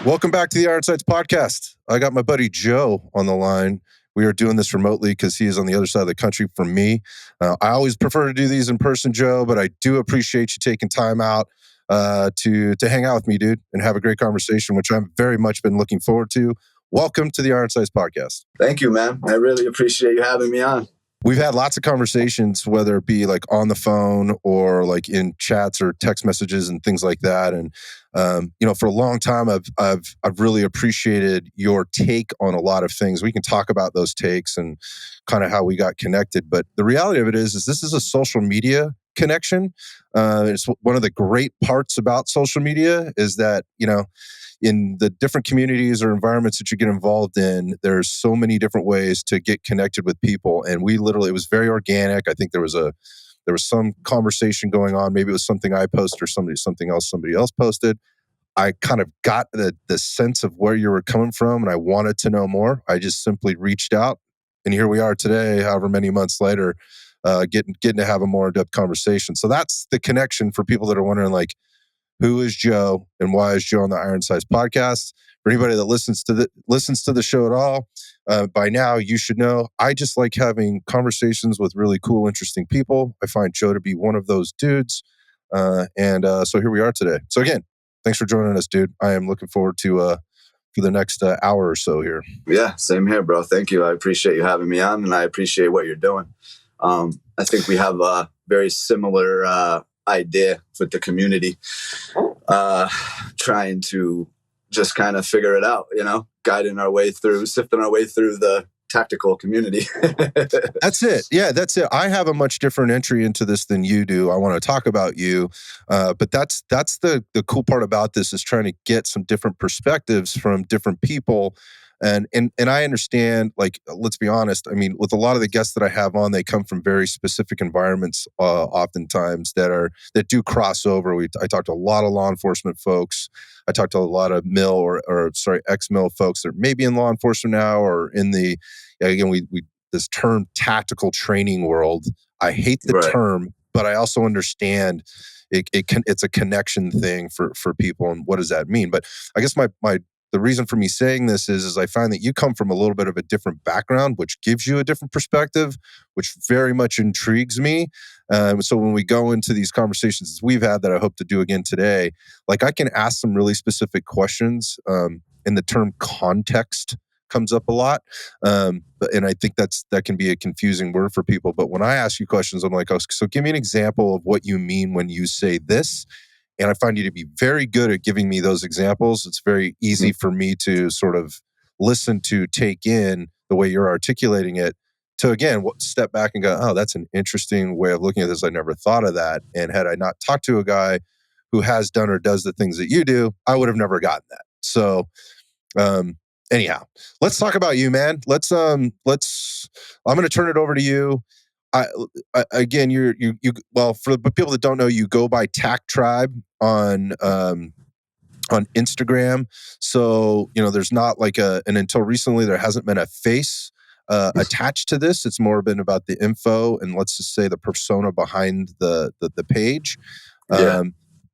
Welcome back to the Iron Sights podcast. I got my buddy Joe on the line. We are doing this remotely because he is on the other side of the country from me. I always prefer to do these in person, Joe, but I do appreciate you taking time out to hang out with me, dude, and have a great conversation, which I've very much been looking forward to. Welcome to the Iron Sights podcast. Thank you, man. I really appreciate you having me on. We've had lots of conversations, whether it be like on the phone or like in chats or text messages and things like that. And for a long time, I've really appreciated your take on a lot of things. We can talk about those takes and kind of how we got connected. But the reality of it is this is a social media connection. It's one of the great parts about social media is that, in the different communities or environments that you get involved in, there's so many different ways to get connected with people. And it was very organic. I think there was some conversation going on. Maybe it was something I posted or something else somebody else posted. I kind of got the sense of where you were coming from and I wanted to know more. I just simply reached out and here we are today, however many months later, getting to have a more in-depth conversation. So that's the connection for people that are wondering, like, who is Joe and why is Joe on the Iron Sights podcast? For anybody that listens to the show at all, by now you should know I just like having conversations with really cool, interesting people. I find Joe to be one of those dudes, and so here we are today. So again, thanks for joining us, dude. I am looking forward to for the next hour or so here. Yeah, same here, bro. Thank you. I appreciate you having me on, and I appreciate what you're doing. I think we have a very similar idea with the community, trying to just kind of figure it out, sifting our way through the tactical community. That's it. Yeah, that's it. I have a much different entry into this than you do. I want to talk about you, but that's the cool part about this is trying to get some different perspectives from different people. And I understand, like, let's be honest. I mean, with a lot of the guests that I have on, they come from very specific environments, oftentimes that do cross over. I talked to a lot of law enforcement folks. I talked to a lot of ex-mil folks that may be in law enforcement now or in the, again, we this term tactical training world. I hate the term, but I also understand it's a connection thing for people. And what does that mean? But I guess the reason for me saying this is I find that you come from a little bit of a different background, which gives you a different perspective, which very much intrigues me. So when we go into these conversations we've had that I hope to do again today, like I can ask some really specific questions, and the term context comes up a lot. And I think that can be a confusing word for people. But when I ask you questions, I'm like, oh, so give me an example of what you mean when you say this. And I find you to be very good at giving me those examples. It's very easy for me to sort of listen to, take in the way you're articulating it, to again, step back and go, oh, that's an interesting way of looking at this. I never thought of that. And had I not talked to a guy who has done or does the things that you do, I would have never gotten that. So anyhow, let's talk about you, man. I'm going to turn it over to you. Again, well, for the people that don't know, you go by Tac Tribe on Instagram. So, there's not like and until recently, there hasn't been a face attached to this. It's more been about the info and let's just say the persona behind the page. Yeah.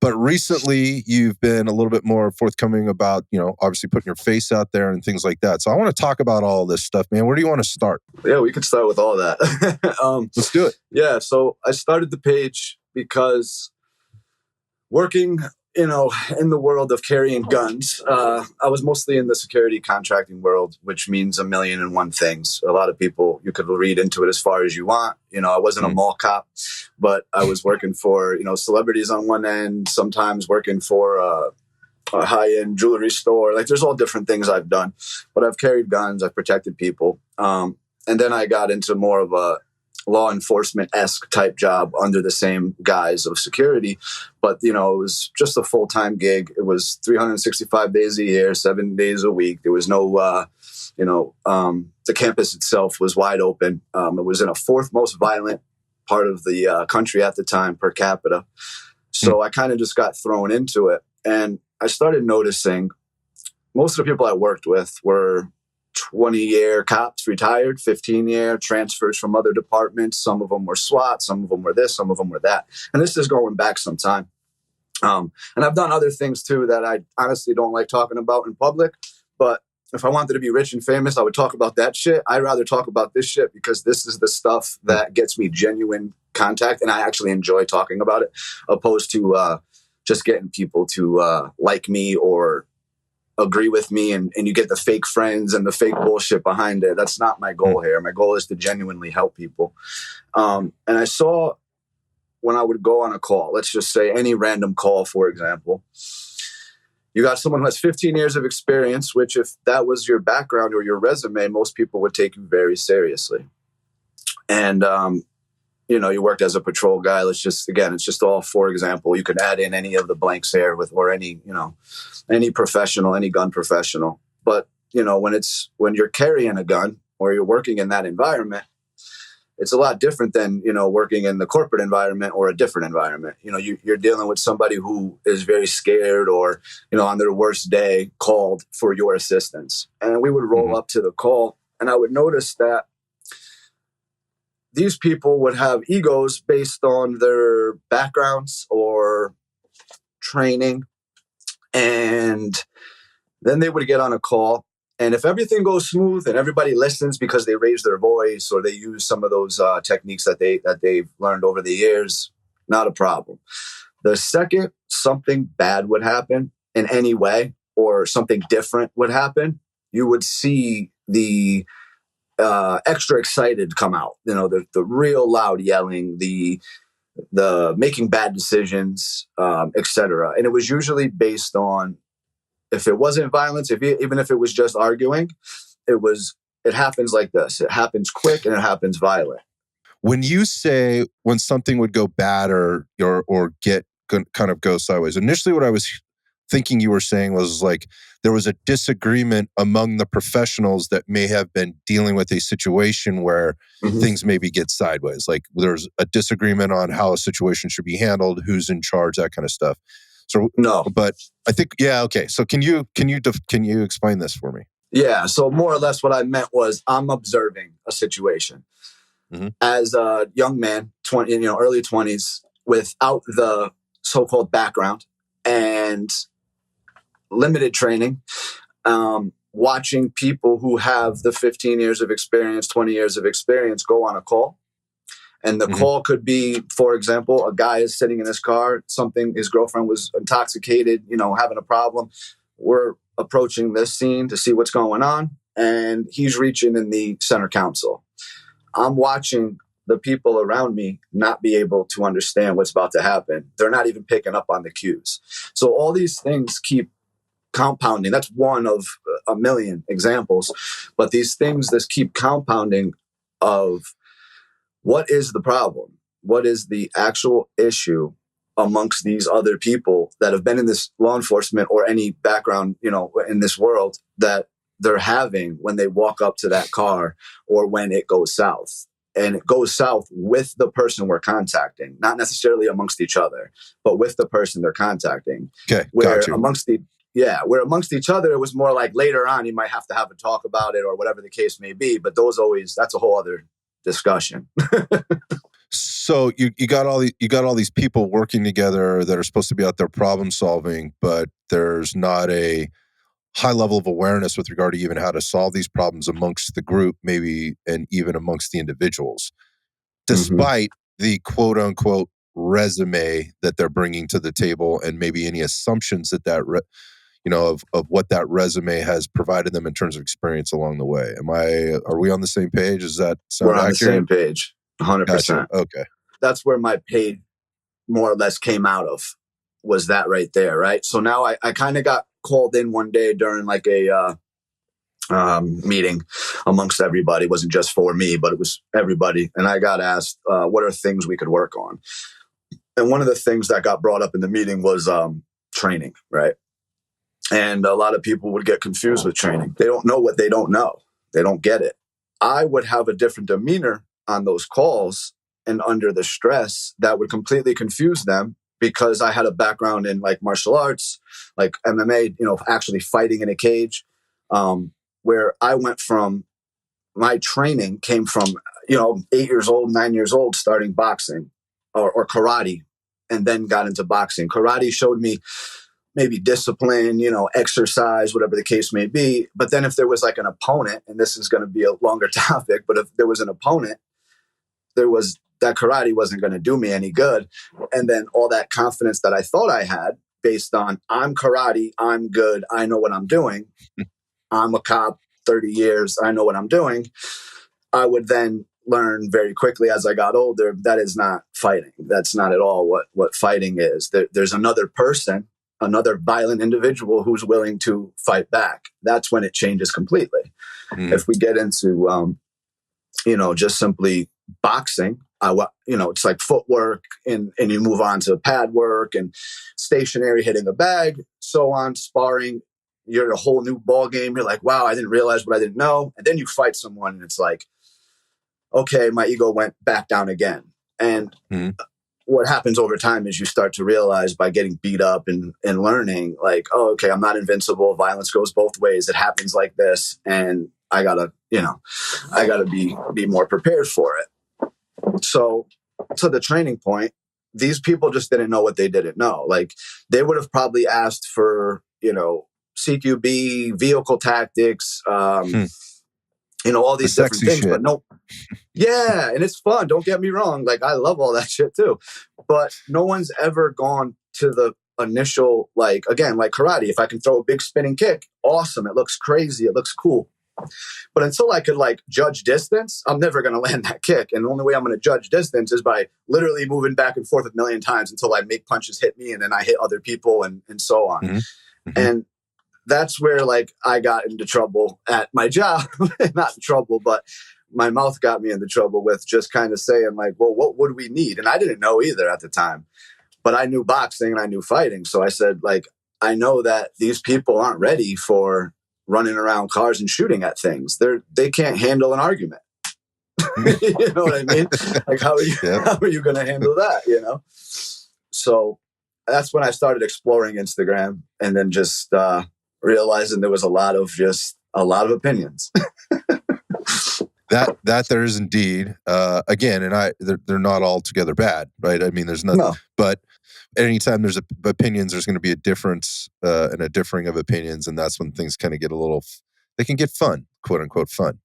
But recently, you've been a little bit more forthcoming about, obviously putting your face out there and things like that. So I want to talk about all this stuff, man. Where do you want to start? Yeah, we could start with all that. Let's do it. Yeah, so I started the page because working, in the world of carrying guns, I was mostly in the security contracting world, which means a million and one things. A lot of people, you could read into it as far as you want. I wasn't a mall cop, but I was working for, celebrities on one end, sometimes working for a high-end jewelry store. Like, there's all different things I've done, but I've carried guns, I've protected people. And then I got into more of a law enforcement-esque type job under the same guise of security. But, it was just a full-time gig. It was 365 days a year, 7 days a week. There was no, the campus itself was wide open. It was in a fourth most violent part of the country at the time per capita. So I kind of just got thrown into it. And I started noticing most of the people I worked with were 20-year cops, retired, 15-year transfers from other departments. Some of them were SWAT, some of them were this, some of them were that. And this is going back some time. And I've done other things too that I honestly don't like talking about in public. But if I wanted to be rich and famous, I would talk about that shit. I'd rather talk about this shit because this is the stuff that gets me genuine contact, and I actually enjoy talking about it, opposed to just getting people to like me or agree with me, and you get the fake friends and the fake bullshit behind it. That's not my goal here. My goal is to genuinely help people. And I saw when I would go on a call, let's just say any random call, for example, you got someone who has 15 years of experience, which if that was your background or your resume, most people would take you very seriously. And, you worked as a patrol guy. It's just all, for example, you could add in any of the blanks there or any professional, any gun professional. But, when you're carrying a gun or you're working in that environment, it's a lot different than, working in the corporate environment or a different environment. You're dealing with somebody who is very scared or, on their worst day called for your assistance. And we would roll up to the call, and I would notice that these people would have egos based on their backgrounds or training. And then they would get on a call. And if everything goes smooth and everybody listens because they raise their voice or they use some of those techniques that they've learned over the years, not a problem. The second something bad would happen in any way or something different would happen, you would see the extra excited come out. The real loud yelling, the making bad decisions, etc. And it was usually based on, if it wasn't violence, even if it was just arguing, it happens like this. It happens quick and it happens violent. When you say when something would go bad or get kind of go sideways, initially what I was thinking you were saying was like there was a disagreement among the professionals that may have been dealing with a situation where things maybe get sideways. Like there's a disagreement on how a situation should be handled, who's in charge, that kind of stuff. So no, but I think okay. So can you explain this for me? Yeah. So more or less, what I meant was I'm observing a situation as a young man, early 20s, without the so-called background and limited training, watching people who have the 15 years of experience, 20 years of experience go on a call. And the call could be, for example, a guy is sitting in his car, his girlfriend was intoxicated, having a problem. We're approaching this scene to see what's going on, and he's reaching in the center console. I'm watching the people around me not be able to understand what's about to happen. They're not even picking up on the cues. So all these things keep compounding. That's one of a million examples. But these things just keep compounding of what is the problem? What is the actual issue amongst these other people that have been in this law enforcement or any background, in this world that they're having when they walk up to that car or when it goes south? And it goes south with the person we're contacting, not necessarily amongst each other, but with the person they're contacting. Okay, where gotcha. where amongst each other, it was more like later on, you might have to have a talk about it or whatever the case may be. But that's a whole other discussion. So you got all these people working together that are supposed to be out there problem solving, but there's not a high level of awareness with regard to even how to solve these problems amongst the group, maybe, and even amongst the individuals, despite the quote unquote resume that they're bringing to the table, and maybe any assumptions of what that resume has provided them in terms of experience along the way. Are we on the same page? Does that sound accurate? We're on the same page, 100%. Gotcha. Okay. That's where my paid more or less came out of, was that right there, right? So now I kind of got called in one day during like a meeting amongst everybody. It wasn't just for me, but it was everybody. And I got asked, what are things we could work on? And one of the things that got brought up in the meeting was training, right? And a lot of people would get confused with training. They don't know what they don't know. They don't get it. I would have a different demeanor on those calls and under the stress that would completely confuse them, because I had a background in like martial arts, like MMA, actually fighting in a cage, where I went from, my training came from, 8 years old, 9 years old, starting boxing or karate. and then got into boxing. Karate showed me maybe discipline, exercise, whatever the case may be. But then if there was like an opponent, and this is going to be a longer topic, but if there was an opponent, that karate wasn't going to do me any good. And then all that confidence that I thought I had based on I'm karate, I'm good, I know what I'm doing. I'm a cop, 30 years, I know what I'm doing. I would then learn very quickly as I got older, that is not fighting. That's not at all what fighting is. There's another person, another violent individual who's willing to fight back. That's when it changes completely. If we get into, just simply boxing, it's like footwork and you move on to pad work and stationary, hitting a bag, so on, sparring. You're in a whole new ball game. You're like, wow, I didn't realize what I didn't know. And then you fight someone and it's like, okay, my ego went back down again. And what happens over time is you start to realize by getting beat up and learning like, oh, okay, I'm not invincible. Violence goes both ways. It happens like this. And I gotta be more prepared for it. So to the training point, these people just didn't know what they didn't know. Like they would have probably asked for, CQB, vehicle tactics, all these different things, shit. but no. Yeah. And it's fun. Don't get me wrong. Like I love all that shit too, but no one's ever gone to the initial, like, again, like karate. If I can throw a big spinning kick, awesome. It looks crazy. It looks cool. But until I could like judge distance, I'm never going to land that kick. And the only way I'm going to judge distance is by literally moving back and forth a million times until I make punches hit me and then I hit other people and so on. And that's where like I got into trouble at my job. Not in trouble, but my mouth got me into trouble with just kind of saying like, well, what would we need? And I didn't know either at the time, but I knew boxing and I knew fighting. So I said, like, I know that these people aren't ready for running around cars and shooting at things. They can't handle an argument. You know what I mean? Like, how are you going to handle that? So that's when I started exploring Instagram and then just realizing there was a lot of opinions. That there is indeed. Again, and they're not altogether bad, right? I mean, there's nothing, but anytime there's opinions, there's going to be a difference and a differing of opinions, and that's when things kind of get they can get fun, quote unquote fun,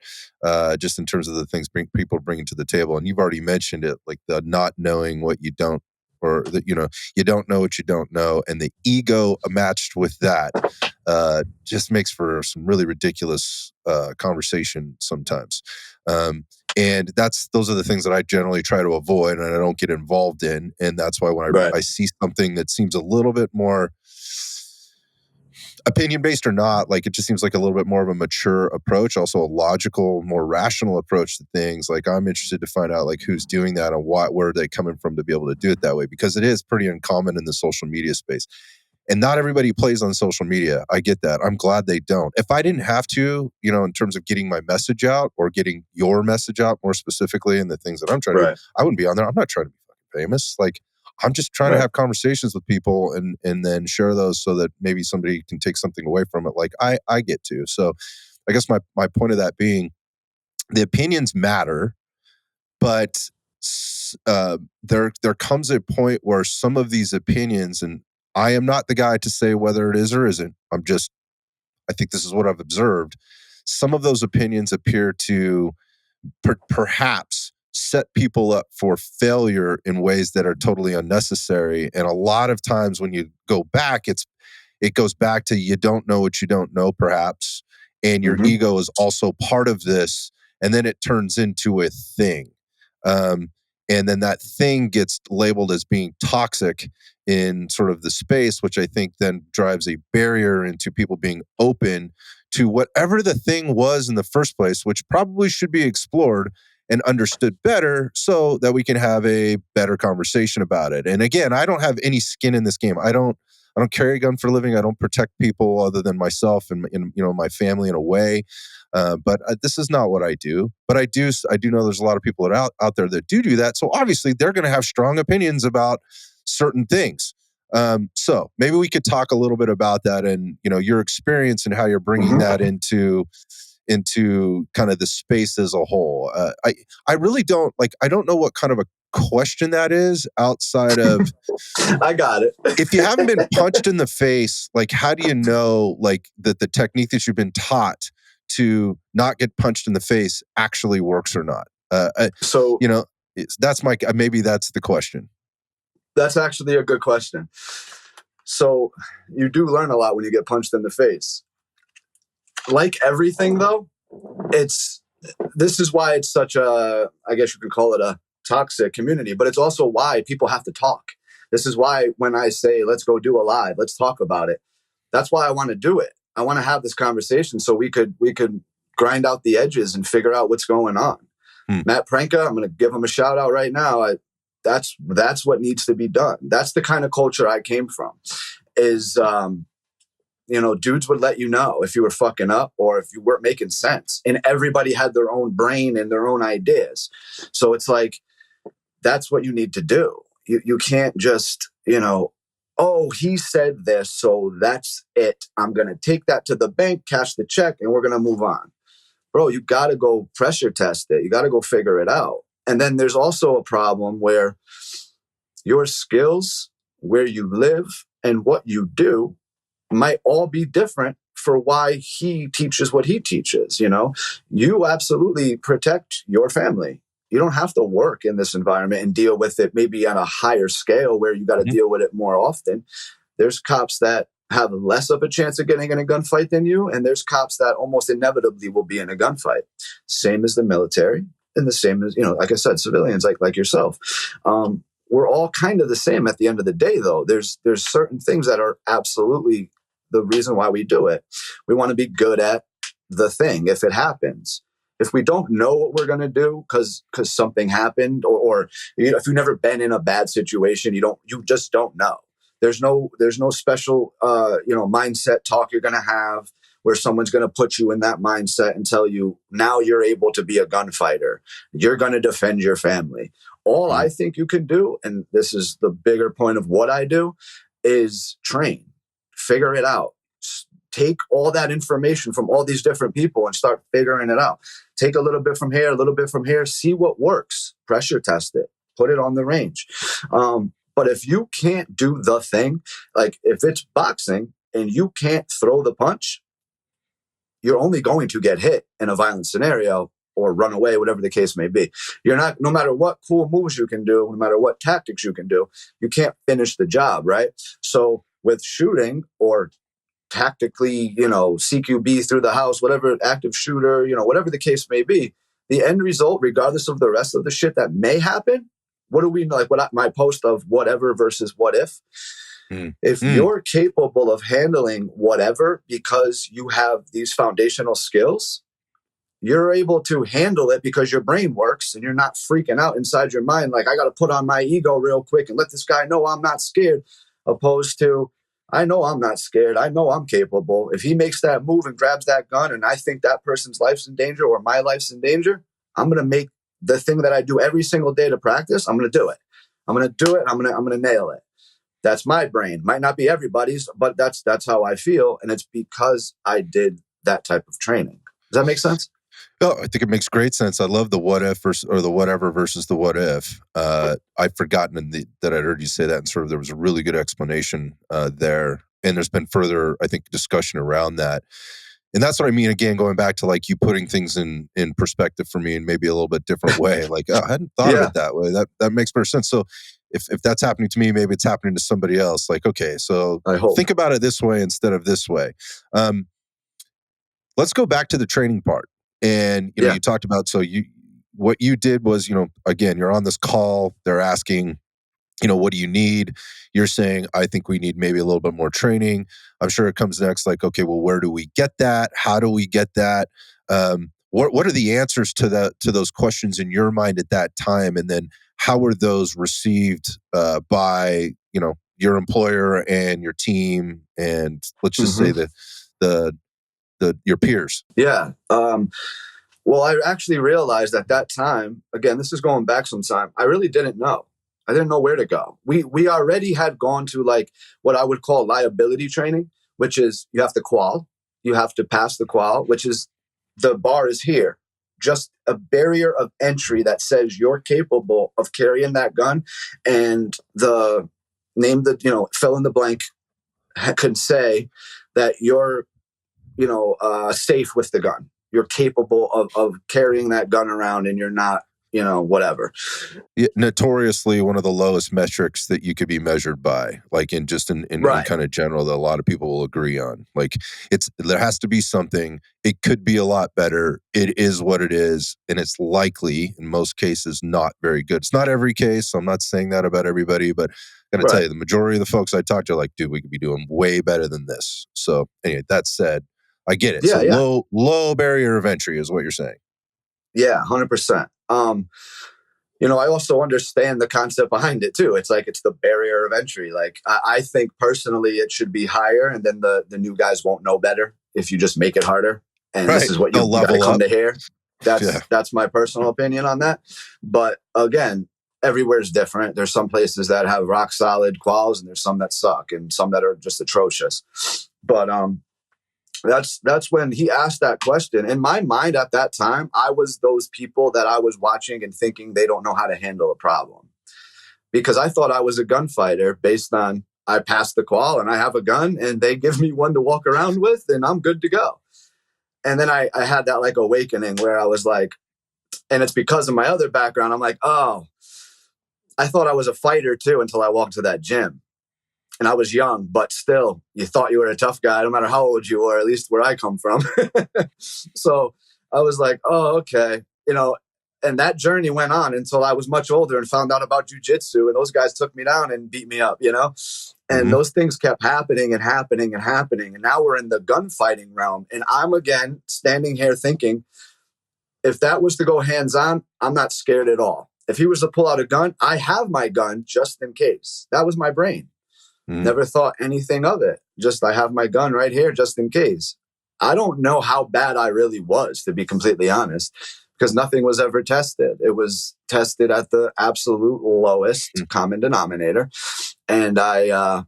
just in terms of the things people bringing to the table. And you've already mentioned it, like the not knowing what you don't, or that you don't know what you don't know, and the ego matched with that just makes for some really ridiculous conversation sometimes. And those are the things that I generally try to avoid and I don't get involved in. And that's why when I see something that seems a little bit more opinion-based or not, like it just seems like a little bit more of a mature approach, also a logical, more rational approach to things. Like I'm interested to find out like who's doing that and where are they coming from to be able to do it that way, because it is pretty uncommon in the social media space. And not everybody plays on social media. I get that. I'm glad they don't. If I didn't have to, in terms of getting my message out or getting your message out more specifically and the things that I'm trying to do, I wouldn't be on there. I'm not trying to be fucking famous. Like I'm just trying to have conversations with people and then share those so that maybe somebody can take something away from it. Like I get to. So I guess my point of that being the opinions matter, but there comes a point where some of these opinions, and I am not the guy to say whether it is or isn't. I think this is what I've observed. Some of those opinions appear to perhaps set people up for failure in ways that are totally unnecessary. And a lot of times when you go back, it goes back to you don't know what you don't know, perhaps. And your ego is also part of this. And then it turns into a thing. And then that thing gets labeled as being toxic in sort of the space, which I think then drives a barrier into people being open to whatever the thing was in the first place, which probably should be explored and understood better so that we can have a better conversation about it. And again, I don't have any skin in this game. I don't carry a gun for a living. I don't protect people other than myself and my family in a way. But this is not what I do. But I do know there's a lot of people that out there that do that. So obviously they're going to have strong opinions about certain things. So maybe we could talk a little bit about that and your experience and how you're bringing that into kind of the space as a whole. I really don't I don't know what kind of a question that is outside of I got it. if you haven't been punched in the face, like how do you know like that the technique that you've been taught to not get punched in the face actually works or not? So You know, that's my maybe that's the question. that's actually a good question. So you do learn a lot when you get punched in the face. Like everything, though, this is why it's such a, I guess you could call it a toxic community, but it's also why people have to talk. This is why when I say, let's go do a live, let's talk about it. That's why I want to do it. I want to have this conversation so we could grind out the edges and figure out what's going on. Matt Pranka, I'm going to give him a shout out right now. That's what needs to be done. That's the kind of culture I came from. Is dudes would let you know if you were fucking up or if you weren't making sense, and everybody had their own brain and their own ideas. So it's like that's what you need to do. You can't just oh, he said this, so that's it. I'm going to take that to the bank, cash the check, and we're going to move on. Bro, you got to go pressure test it. You got to go figure it out. And then there's also a problem where your skills, where you live, and what you do might all be different for why he teaches what he teaches. You absolutely protect your family. You don't have to work in this environment and deal with it maybe on a higher scale where you got to deal with it more often. There's cops that have less of a chance of getting in a gunfight than you, and there's cops that almost inevitably will be in a gunfight. Same as the military, and the same as, like I said, civilians like yourself. We're all kind of the same at the end of the day, though. There's certain things that are absolutely the reason why we do it. We want to be good at the thing if it happens. If we don't know what we're going to do because something happened, or if you've never been in a bad situation, you just don't know. There's no special mindset talk you're going to have where someone's going to put you in that mindset and tell you now you're able to be a gunfighter. You're going to defend your family. All I think you can do, and this is the bigger point of what I do, is train, figure it out. Take all that information from all these different people and start figuring it out. Take a little bit from here, a little bit from here, see what works, pressure test it, put it on the range. But if you can't do the thing, like if it's boxing and you can't throw the punch, you're only going to get hit in a violent scenario or run away, whatever the case may be. You're not, no matter what cool moves you can do, no matter what tactics you can do, you can't finish the job, right? So with shooting or tactically, CQB through the house, whatever, active shooter, whatever the case may be, the end result, regardless of the rest of the shit that may happen, what do we like? My post of whatever versus what if? If you're capable of handling whatever because you have these foundational skills, you're able to handle it because your brain works and you're not freaking out inside your mind like, I got to put on my ego real quick and let this guy know I'm not scared, opposed to, I know I'm not scared. I know I'm capable. If he makes that move and grabs that gun and I think that person's life's in danger or my life's in danger, I'm going to make the thing that I do every single day to practice. I'm going to do it. I'm going to do it. I'm going to nail it. That's my brain. Might not be everybody's, but that's how I feel. And it's because I did that type of training. Does that make sense? Oh, I think it makes great sense. I love the what if or the whatever versus the what if. I'd forgotten that I'd heard you say that, and sort of there was a really good explanation there. And there's been further, I think, discussion around that. And that's what I mean, again, going back to like you putting things in perspective for me in maybe a little bit different way. Like, oh, I hadn't thought of it that way. That makes more sense. So if that's happening to me, maybe it's happening to somebody else. Like, okay, so think about it this way instead of this way. Let's go back to the training part. And you talked about, so what you did was, again, you're on this call, they're asking, what do you need? You're saying, I think we need maybe a little bit more training. I'm sure it comes next, like, okay, well, where do we get that? How do we get that? What are the answers to those questions in your mind at that time? And then how were those received by, your employer and your team? And let's just say your peers. Yeah. Well, I actually realized at that time, again, this is going back some time, I really didn't know. I didn't know where to go. We already had gone to like what I would call liability training, which is you have to qual, you have to pass the qual, which is the bar is here. just a barrier of entry that says you're capable of carrying that gun, and the name that, fill in the blank can say that you're, safe with the gun. You're capable of carrying that gun around, and you're not, whatever. Yeah, notoriously one of the lowest metrics that you could be measured by, like in Right. kind of general, that a lot of people will agree on. Like, there has to be something. It could be a lot better. It is what it is, and it's likely in most cases not very good. It's not every case, so I'm not saying that about everybody, but I gotta tell Right. you, the majority of the folks I talk to are like, dude, we could be doing way better than this. So anyway, that said, I get it. So Yeah. Yeah. low barrier of entry is what you're saying. Yeah. 100%. I also understand the concept behind it too. It's like, it's the barrier of entry. Like, I think personally it should be higher, and then the new guys won't know better if you just make it harder. And this Right. is what They'll you got to level come up. to hear. Yeah. That's my personal opinion on that. But again, everywhere's different. There's some places that have rock solid quals, and there's some that suck, and some that are just atrocious. But that's when he asked that question. In my mind at that time, I was those people that I was watching and thinking they don't know how to handle a problem, because I thought I was a gunfighter based on I passed the qual and I have a gun and they give me one to walk around with and I'm good to go. And then I had that like awakening where I was like, and it's because of my other background. I'm like, oh, I thought I was a fighter too until I walked to that gym. And I was young, but still, you thought you were a tough guy, no matter how old you were, at least where I come from. So I was like, oh, okay. And that journey went on until I was much older and found out about jujitsu. And those guys took me down and beat me up, And Mhm. those things kept happening and happening and happening. And now we're in the gunfighting realm. And I'm again standing here thinking, if that was to go hands on, I'm not scared at all. If he was to pull out a gun, I have my gun just in case. That was my brain. Mhm. Never thought anything of it. Just, I have my gun right here just in case. I don't know how bad I really was, to be completely honest, because nothing was ever tested. It was tested at the absolute lowest Mhm. common denominator. And I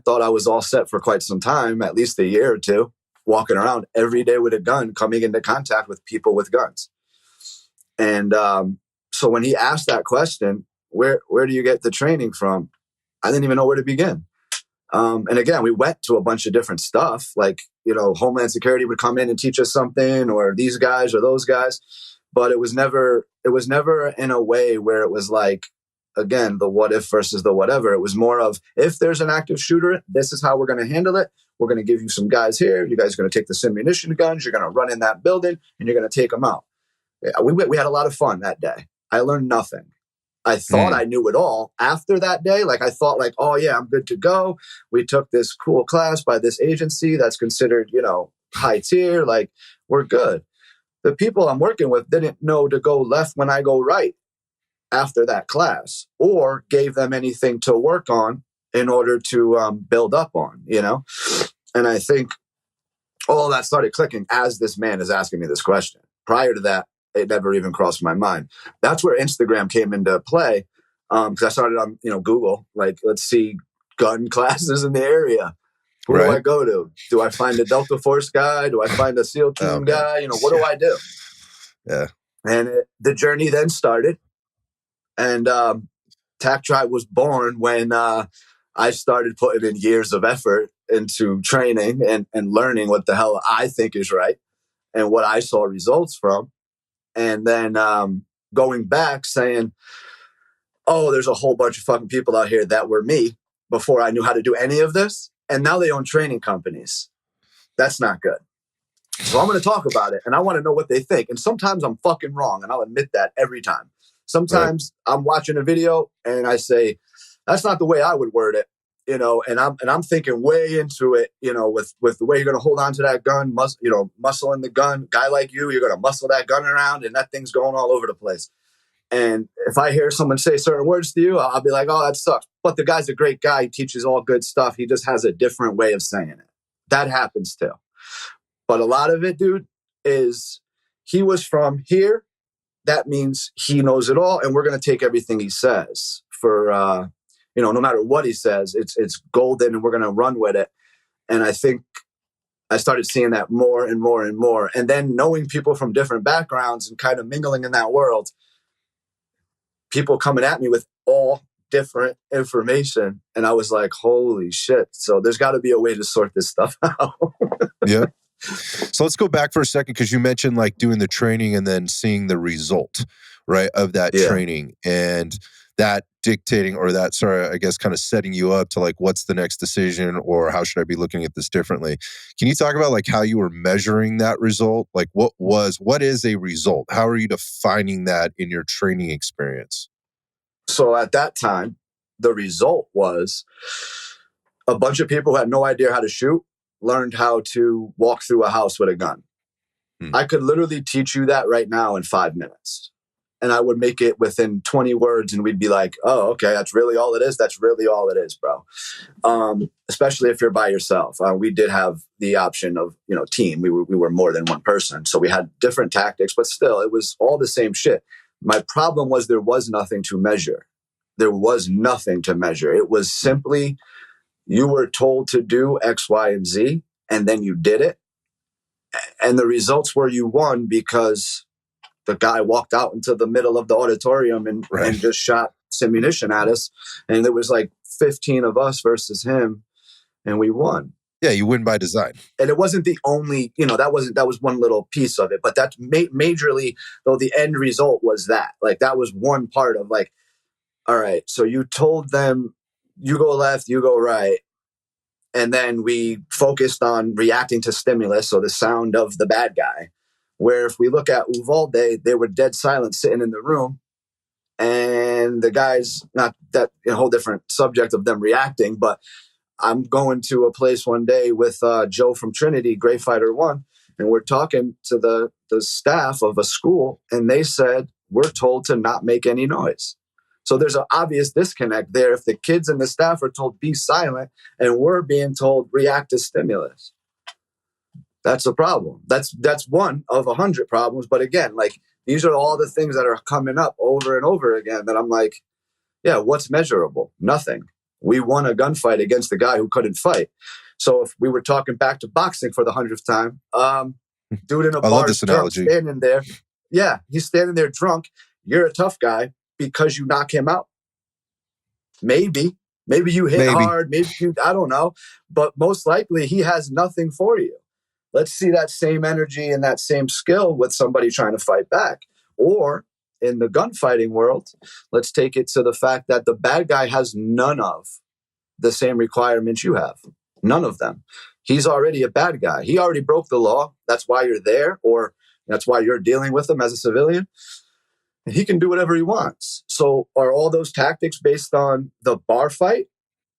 thought I was all set for quite some time, at least a year or two, walking around every day with a gun, coming into contact with people with guns. And so when he asked that question, where do you get the training from? I didn't even know where to begin. And again, we went to a bunch of different stuff. Like, Homeland Security would come in and teach us something, or these guys or those guys. But it was never in a way where it was like, again, the what if versus the whatever. It was more of, if there's an active shooter, this is how we're going to handle it. We're going to give you some guys here. You guys are going to take the ammunition guns. You're going to run in that building and you're going to take them out. Yeah, we had a lot of fun that day. I learned nothing. I thought Mhm. I knew it all after that day. Like, I thought like, oh yeah, I'm good to go. We took this cool class by this agency that's considered, high tier. Like, we're good. The people I'm working with didn't know to go left when I go right after that class, or gave them anything to work on in order to build up on. And I think all that started clicking as this man is asking me this question. Prior to that, it never even crossed my mind. That's where Instagram came into play, because I started on Google, like, let's see gun classes in the area. Who do Right. I go to? Do I find a Delta Force guy? Do I find a SEAL Oh team man. guy? What do I do? Yeah. And the journey then started, and Tac Tribe was born when I started putting in years of effort into training and learning what the hell I think is right and what I saw results from. And then going back saying, oh, there's a whole bunch of fucking people out here that were me before I knew how to do any of this. And now they own training companies. That's not good. So I'm going to talk about it and I want to know what they think. And sometimes I'm fucking wrong. And I'll admit that every time. Right. Sometimes I'm watching a video and I say, that's not the way I would word it. And I'm thinking way into it, with the way you're going to hold on to that gun, muscle in the gun. Guy like you're going to muscle that gun around and that thing's going all over the place. And if I hear someone say certain words to you, I'll be like, oh, that sucks. But the guy's a great guy. He teaches all good stuff. He just has a different way of saying it. That happens too. But a lot of it, dude, is he was from here. That means he knows it all. And we're going to take everything he says for, no matter what he says, it's golden and we're going to run with it. And I think I started seeing that more and more and more. And then knowing people from different backgrounds and kind of mingling in that world, people coming at me with all different information. And I was like, holy shit. So there's got to be a way to sort this stuff out. Yep. So let's go back for a second because you mentioned like doing the training and then seeing the result, right, of that Yeah. training and that dictating or that, sorry, I guess kind of setting you up to like, what's the next decision or how should I be looking at this differently? Can you talk about like how you were measuring that result? Like what is a result? How are you defining that in your training experience? So at that time, the result was a bunch of people who had no idea how to shoot learned how to walk through a house with a gun. Hmm. I could literally teach you that right now in 5 minutes. And I would make it within 20 words and we'd be like, oh, okay, that's really all it is. That's really all it is, bro. Especially if you're by yourself. We did have the option of, team. We were more than one person. So we had different tactics, but still it was all the same shit. My problem was there was nothing to measure. There was nothing to measure. It was simply you were told to do X, Y, and Z, and then you did it. And the results were you won because the guy walked out into the middle of the auditorium and just shot ammunition at us. And there was like 15 of us versus him, and we won. Yeah, you win by design. And it wasn't the only, that was one little piece of it, but that's majorly, though the end result was that. Like that was one part of like, all right, so you told them you go left, you go right. And then we focused on reacting to stimulus, so the sound of the bad guy. Where if we look at Uvalde, they were dead silent sitting in the room. And the guys, not that a whole different subject of them reacting, but I'm going to a place one day with Joe from Trinity, Gray Fighter One, and we're talking to the staff of a school, and they said, we're told to not make any noise. So there's an obvious disconnect there if the kids and the staff are told be silent and we're being told react to stimulus. That's a problem. That's one of 100 problems. But again, like these are all the things that are coming up over and over again that I'm like, yeah, what's measurable? Nothing. We won a gunfight against the guy who couldn't fight. So if we were talking back to boxing for the 100th time, dude in a I love bar this drunk analogy. standing there. Yeah, he's standing there drunk. You're a tough guy because you knock him out. Maybe you hit hard. Maybe I don't know. But most likely he has nothing for you. Let's see that same energy and that same skill with somebody trying to fight back. Or in the gunfighting world, let's take it to the fact that the bad guy has none of the same requirements you have. None of them. He's already a bad guy. He already broke the law. That's why you're there, or that's why you're dealing with him as a civilian. And he can do whatever he wants. So are all those tactics based on the bar fight,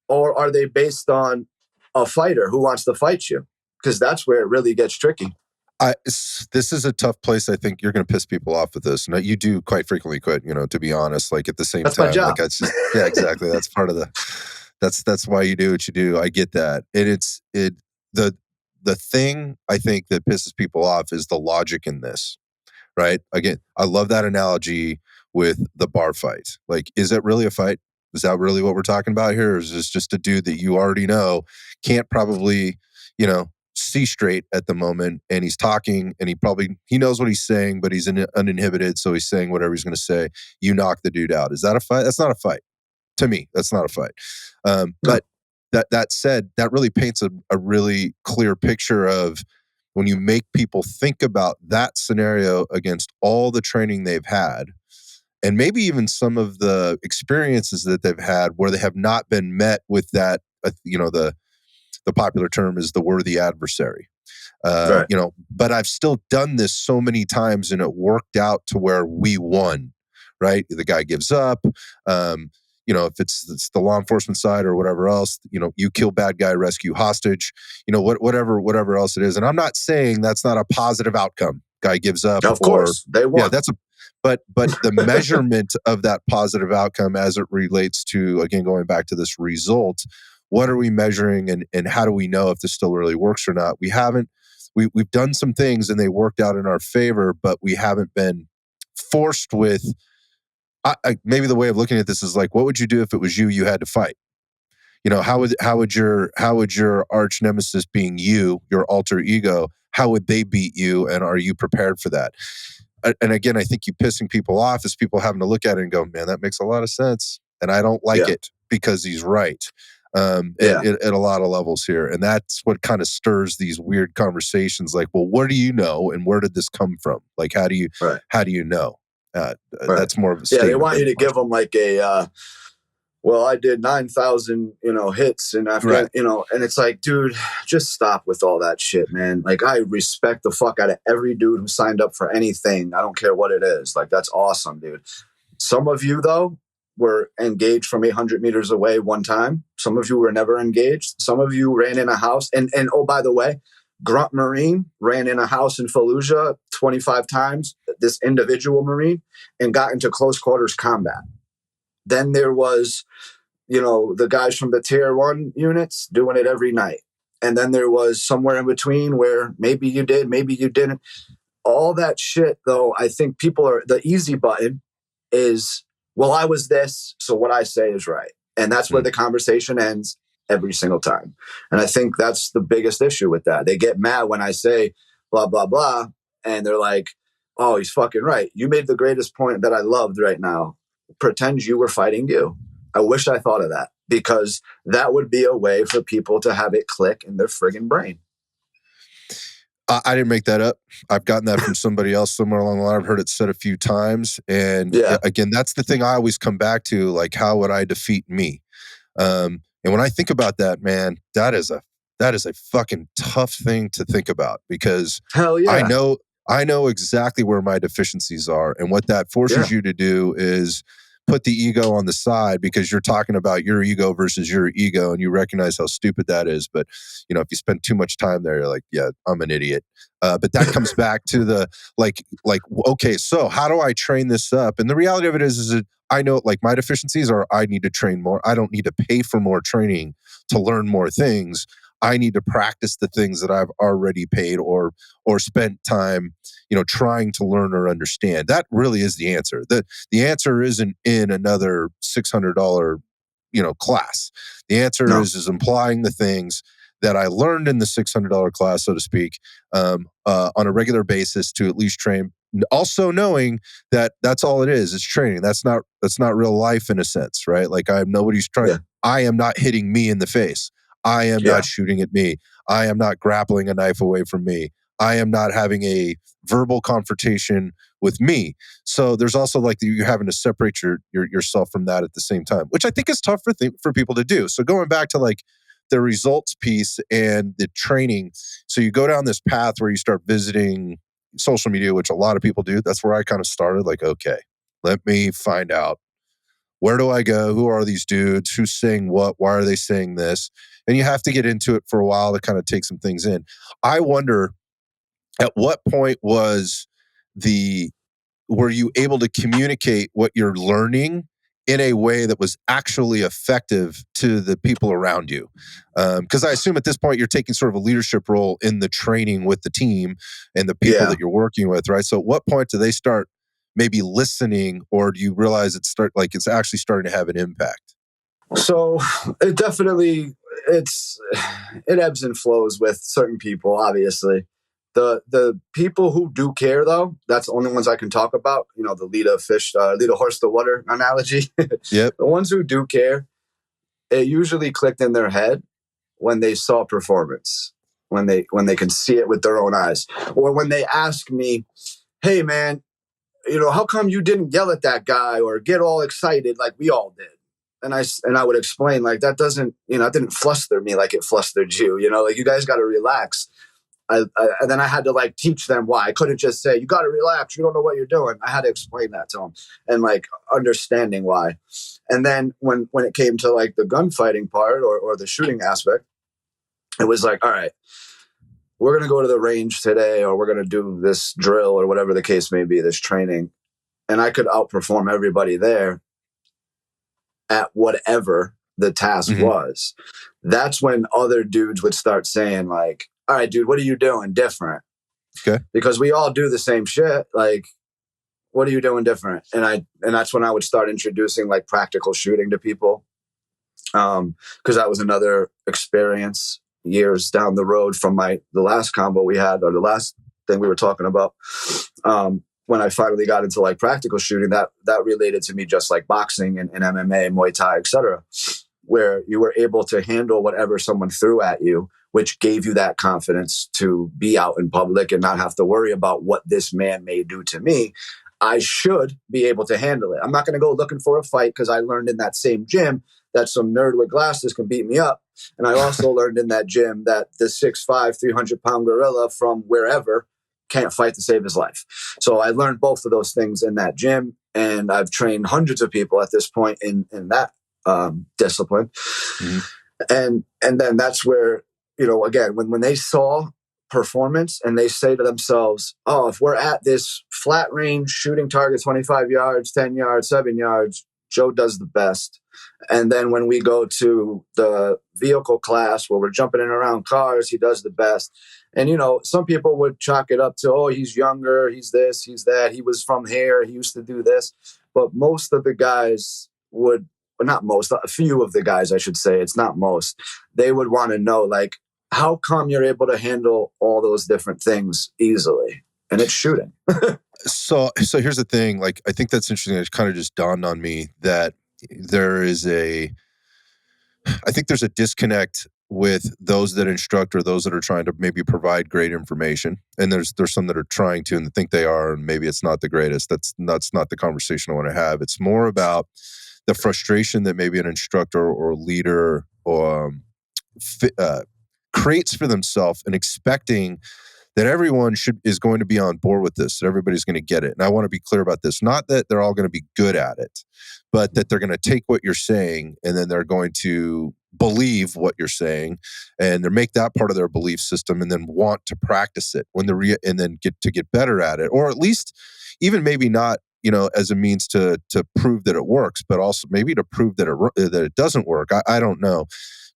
or are they based on a fighter who wants to fight you? Because that's where it really gets tricky. This is a tough place. I think you're going to piss people off with this. And you do quite frequently quit, to be honest, like at the same that's time, my job. like that's just, yeah, exactly. That's part of that's why you do what you do. I get that. The thing I think that pisses people off is the logic in this, right? Again, I love that analogy with the bar fight. Like, is it really a fight? Is that really what we're talking about here? Or is this just a dude that you already know can't probably, see straight at the moment, and he's talking and he knows what he's saying, but he's uninhibited, so he's saying whatever he's going to say. You knock the dude out. Is that a fight? That's not a fight. To me, that's not a fight. But that said, that really paints a really clear picture of when you make people think about that scenario against all the training they've had, and maybe even some of the experiences that they've had where they have not been met with that, the popular term is the worthy adversary. Right. But I've still done this so many times and it worked out to where we won, right? The guy gives up. If it's the law enforcement side or whatever else, you kill bad guy, rescue hostage, whatever else it is. And I'm not saying that's not a positive outcome. Guy gives up, of course they won. Yeah, but the measurement of that positive outcome as it relates to, again, going back to this result, what are we measuring and how do we know if this still really works or not? We've done some things and they worked out in our favor, but we haven't been forced with, maybe the way of looking at this is like, what would you do if it was you had to fight? how would your arch nemesis being you, your alter ego, how would they beat you, and are you prepared for that? And again, I think you pissing people off is people having to look at it and go, man, that makes a lot of sense, and I don't like Yeah. it because he's right. Yeah. At a lot of levels here, and that's what kind of stirs these weird conversations. Like, well, what do you know, and where did this come from? Like, how do you Right. know? Right. That's more of a Yeah. They statement want than you a to give question. them like well, I did 9,000, hits in Right. Afghanistan, and it's like, dude, just stop with all that shit, man. Like, I respect the fuck out of every dude who signed up for anything. I don't care what it is. Like, that's awesome, dude. Some of you, though, were engaged from 800 meters away one time. Some of you were never engaged. Some of you ran in a house. And oh, by the way, Grunt Marine ran in a house in Fallujah 25 times, this individual Marine, and got into close quarters combat. Then there was, the guys from the tier 1 units doing it every night. And then there was somewhere in between where maybe you did, maybe you didn't. All that shit, though, I think the easy button is, well, I was this, so what I say is right. And that's where Mm. the conversation ends every single time. And I think that's the biggest issue with that. They get mad when I say blah, blah, blah. And they're like, oh, he's fucking right. You made the greatest point that I loved right now. Pretend you were fighting you. I wish I thought of that, because that would be a way for people to have it click in their friggin' brain. I didn't make that up. I've gotten that from somebody else somewhere along the line. I've heard it said a few times. And Yeah. again, that's the thing I always come back to, like, how would I defeat me? And when I think about that, man, that is a fucking tough thing to think about, because Hell I yeah. know I know exactly where my deficiencies are, and what that forces Yeah. you to do is put the ego on the side, because you're talking about your ego versus your ego, and you recognize how stupid that is. But if you spend too much time there, you're like, yeah, I'm an idiot. But that comes back to the okay, so how do I train this up? And the reality of it is that I know, like, my deficiencies are, I need to train more. I don't need to pay for more training to learn more things. I need to practice the things that I've already paid or spent time, trying to learn or understand. That really is the answer. The answer isn't in another $600, class. The answer No. is applying the things that I learned in the $600 class, so to speak, on a regular basis to at least train. Also knowing that that's all it is. It's training. That's not real life in a sense, right? Like, Yeah. I am not hitting me in the face. I am not Yeah. shooting at me. I am not grappling a knife away from me. I am not having a verbal confrontation with me. So there's also, like, you're having to separate yourself from that at the same time, which I think is tough for people to do. So going back to, like, the results piece and the training. So you go down this path where you start visiting social media, which a lot of people do. That's where I kind of started. Like, okay, let me find out, where do I go? Who are these dudes? Who's saying what? Why are they saying this? And you have to get into it for a while to kind of take some things in. I wonder, at what point were you able to communicate what you're learning in a way that was actually effective to the people around you? Because I assume at this point you're taking sort of a leadership role in the training with the team and the people Yeah. that you're working with, right? So at what point do they start maybe listening, or do you realize it's actually starting to have an impact? So it definitely it ebbs and flows with certain people, obviously. The people who do care, though, that's the only ones I can talk about. The lead a horse to water analogy. The Yep. ones who do care, it usually clicked in their head when they saw performance, when they can see it with their own eyes, or when they ask me, "Hey, man, how come you didn't yell at that guy or get all excited like we all did?" And I would explain, like, that doesn't, it didn't fluster me like it flustered you. Like, you guys got to relax. And then I had to, like, teach them why. I couldn't just say, you got to relax, you don't know what you're doing. I had to explain that to them, and, like, understanding why. And then when it came to, like, the gunfighting part or the shooting aspect, it was like, all right, we're going to go to the range today, or we're going to do this drill or whatever the case may be, this training. And I could outperform everybody there at whatever the task Mm-hmm. was. That's when other dudes would start saying, like, all right, dude, what are you doing different? Okay. Because we all do the same shit. Like, what are you doing different? And that's when I would start introducing, like, practical shooting to people. because that was another experience years down the road from the last combo we had, or the last thing we were talking about. When I finally got into like practical shooting, that related to me just like boxing and MMA, Muay Thai, etc., where you were able to handle whatever someone threw at you, which gave you that confidence to be out in public and not have to worry about what this man may do to me. I should be able to handle it. I'm not going to go looking for a fight because I learned in that same gym that some nerd with glasses can beat me up. And I also learned in that gym that the 6'5", 300-pound gorilla from wherever can't fight to save his life. So I learned both of those things in that gym, and I've trained hundreds of people at this point in that discipline. Mm-hmm. And then that's where, again, when they saw performance and they say to themselves, oh, if we're at this flat range shooting target 25 yards, 10 yards, 7 yards, Joe does the best. And then when we go to the vehicle class where we're jumping in around cars, he does the best. And, some people would chalk it up to, oh, he's younger, he's this, he's that, he was from here, he used to do this. But most of the guys would, or not most, a few of the guys, I should say, it's not most, they would want to know, like, how come you're able to handle all those different things easily? And it's shooting. So here's the thing. Like, I think that's interesting. It kind of just dawned on me that I think there's a disconnect with those that instruct or those that are trying to maybe provide great information. And there's some that are trying to and think they are, and maybe it's not the greatest. That's not the conversation I want to have. It's more about the frustration that maybe an instructor or leader creates for themselves and expecting that everyone is going to be on board with this, that everybody's going to get it. And I want to be clear about this. Not that they're all going to be good at it, but that they're going to take what you're saying and then they're going to believe what you're saying and they make that part of their belief system and then want to practice it and then get better at it, or at least even maybe not, as a means to prove that it works, but also maybe to prove that it doesn't work. I don't know.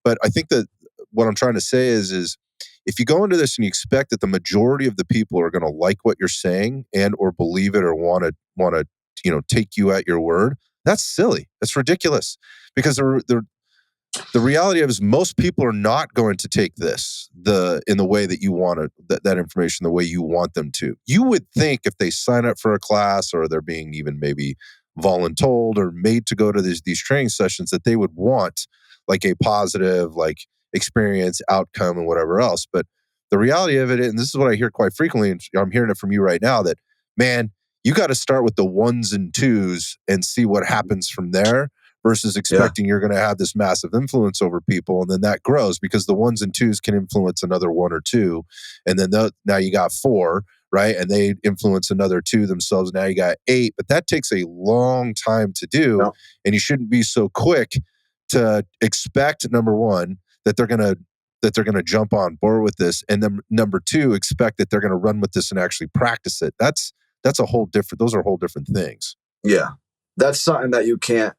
But I think that what I'm trying to say is if you go into this and you expect that the majority of the people are going to like what you're saying and or believe it or want to take you at your word, that's silly. That's ridiculous. Because the reality of it is most people are not going to take this in the way that you want it, that information the way you want them to. You would think if they sign up for a class or they're being even maybe voluntold or made to go to these training sessions that they would want like a positive experience, outcome, and whatever else. But the reality of it, and this is what I hear quite frequently, and I'm hearing it from you right now, that, man, you got to start with the ones and twos and see what happens from there versus expecting you're going to have this massive influence over people. And then that grows because the ones and twos can influence another one or two. And then now you got 4, right? And they influence another 2 themselves. Now you got 8, but that takes a long time to do. Yeah. And you shouldn't be so quick to expect, number one, that they're going to jump on board with this, and then number 2, expect that they're going to run with this and actually practice it. Those are whole different things. Yeah. That's something that you can't,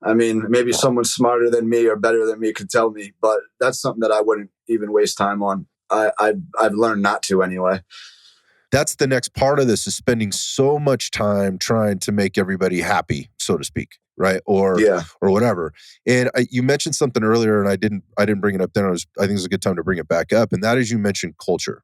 maybe someone smarter than me or better than me could tell me, but that's something that I wouldn't even waste time on. I've learned not to anyway. That's the next part of this, is spending so much time trying to make everybody happy, so to speak, right? Or whatever. And you mentioned something earlier, and I didn't bring it up then. I think it's a good time to bring it back up, and that is, you mentioned culture.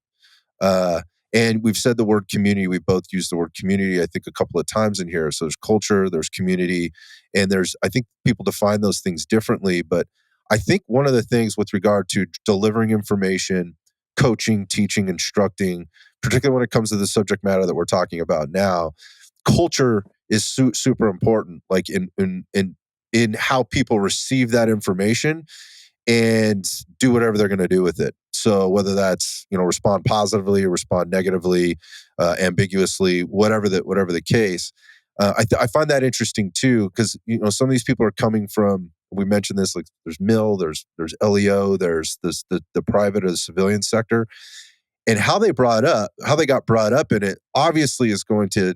And we've said the word community. We both used the word community, I think, a couple of times in here. So there's culture, there's community, and I think people define those things differently. But I think one of the things with regard to delivering information, coaching, teaching, instructing, particularly when it comes to the subject matter that we're talking about now, culture is super important, like in how people receive that information and do whatever they're going to do with it. So whether that's, respond positively or respond negatively, ambiguously, whatever the case, I find that interesting too, because some of these people are coming from. We mentioned this, like there's MIL, there's LEO, there's the private or the civilian sector, and how they got brought up in it obviously is going to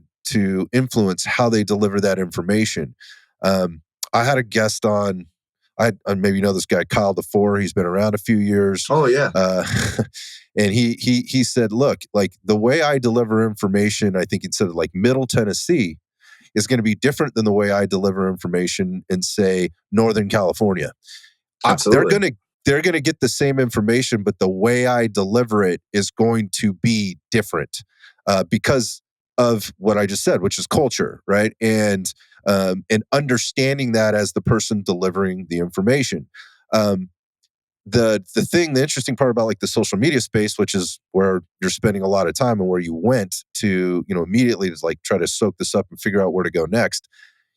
influence how they deliver that information. I had a guest on. I maybe you know this guy, Kyle DeFore. He's been around a few years. Oh yeah. And he said, look, like the way I deliver information, I think he said like Middle Tennessee, is going to be different than the way I deliver information in, say, Northern California. They're Absolutely. gonna get the same information, but the way I deliver it is going to be different because of what I just said, which is culture, right? And understanding that as the person delivering the information. Um, the interesting part about like the social media space, which is where you're spending a lot of time and where you went to, immediately to like try to soak this up and figure out where to go next.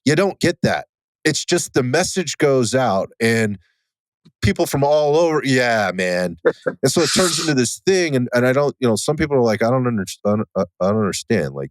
You don't get that. It's just the message goes out and people from all over. Yeah, man. And so it turns into this thing. And I don't, some people are like, I don't understand. I don't understand. Like,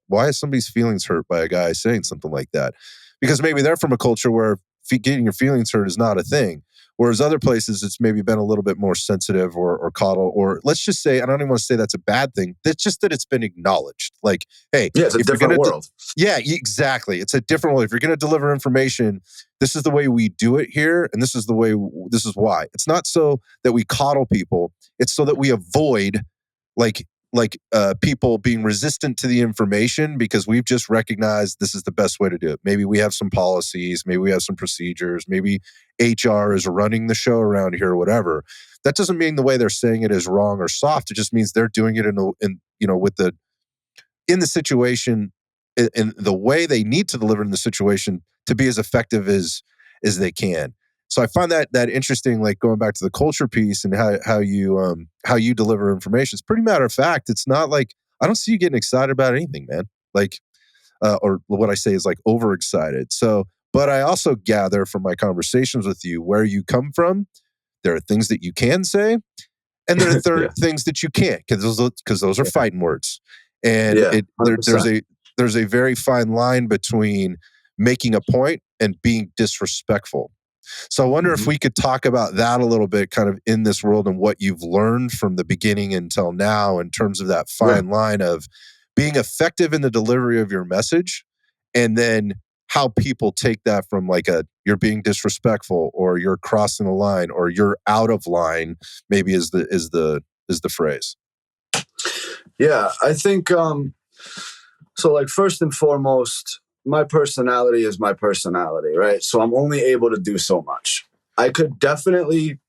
why is somebody's feelings hurt by a guy saying something like that? Because maybe they're from a culture where getting your feelings hurt is not a thing. Whereas other places, it's maybe been a little bit more sensitive or coddle, or let's just say, I don't even want to say that's a bad thing. That's just that it's been acknowledged. Like, hey, Yeah, it's a if you're different going to, world. yeah, exactly. It's a different way. If you're going to deliver information, this is the way we do it here, and this is the way. This is why. It's not so that we coddle people. It's so that we avoid people being resistant to the information because we've just recognized this is the best way to do it. Maybe we have some policies, maybe we have some procedures, maybe HR is running the show around here or whatever. That doesn't mean the way they're saying it is wrong or soft. It just means they're doing it in the situation in the way they need to deliver in the situation to be as effective as they can. So I find that interesting, like going back to the culture piece and how you deliver information. It's pretty matter of fact. It's not like I don't see you getting excited about anything, man. Like or what I say is like overexcited. So, but I also gather from my conversations with you where you come from. There are things that you can say, and there are Yeah. things that you can't because those are Yeah. fighting words, and Yeah. 100%. there's a very fine line between making a point and being disrespectful. So I wonder if Mhm. we could talk about that a little bit, kind of in this world and what you've learned from the beginning until now, in terms of that Yeah. fine line of being effective in the delivery of your message, and then how people take that from like you're being disrespectful or you're crossing the line or you're out of line, maybe is the phrase. Yeah. I think so like first and foremost, my personality is my personality, right? So I'm only able to do so much. I could definitely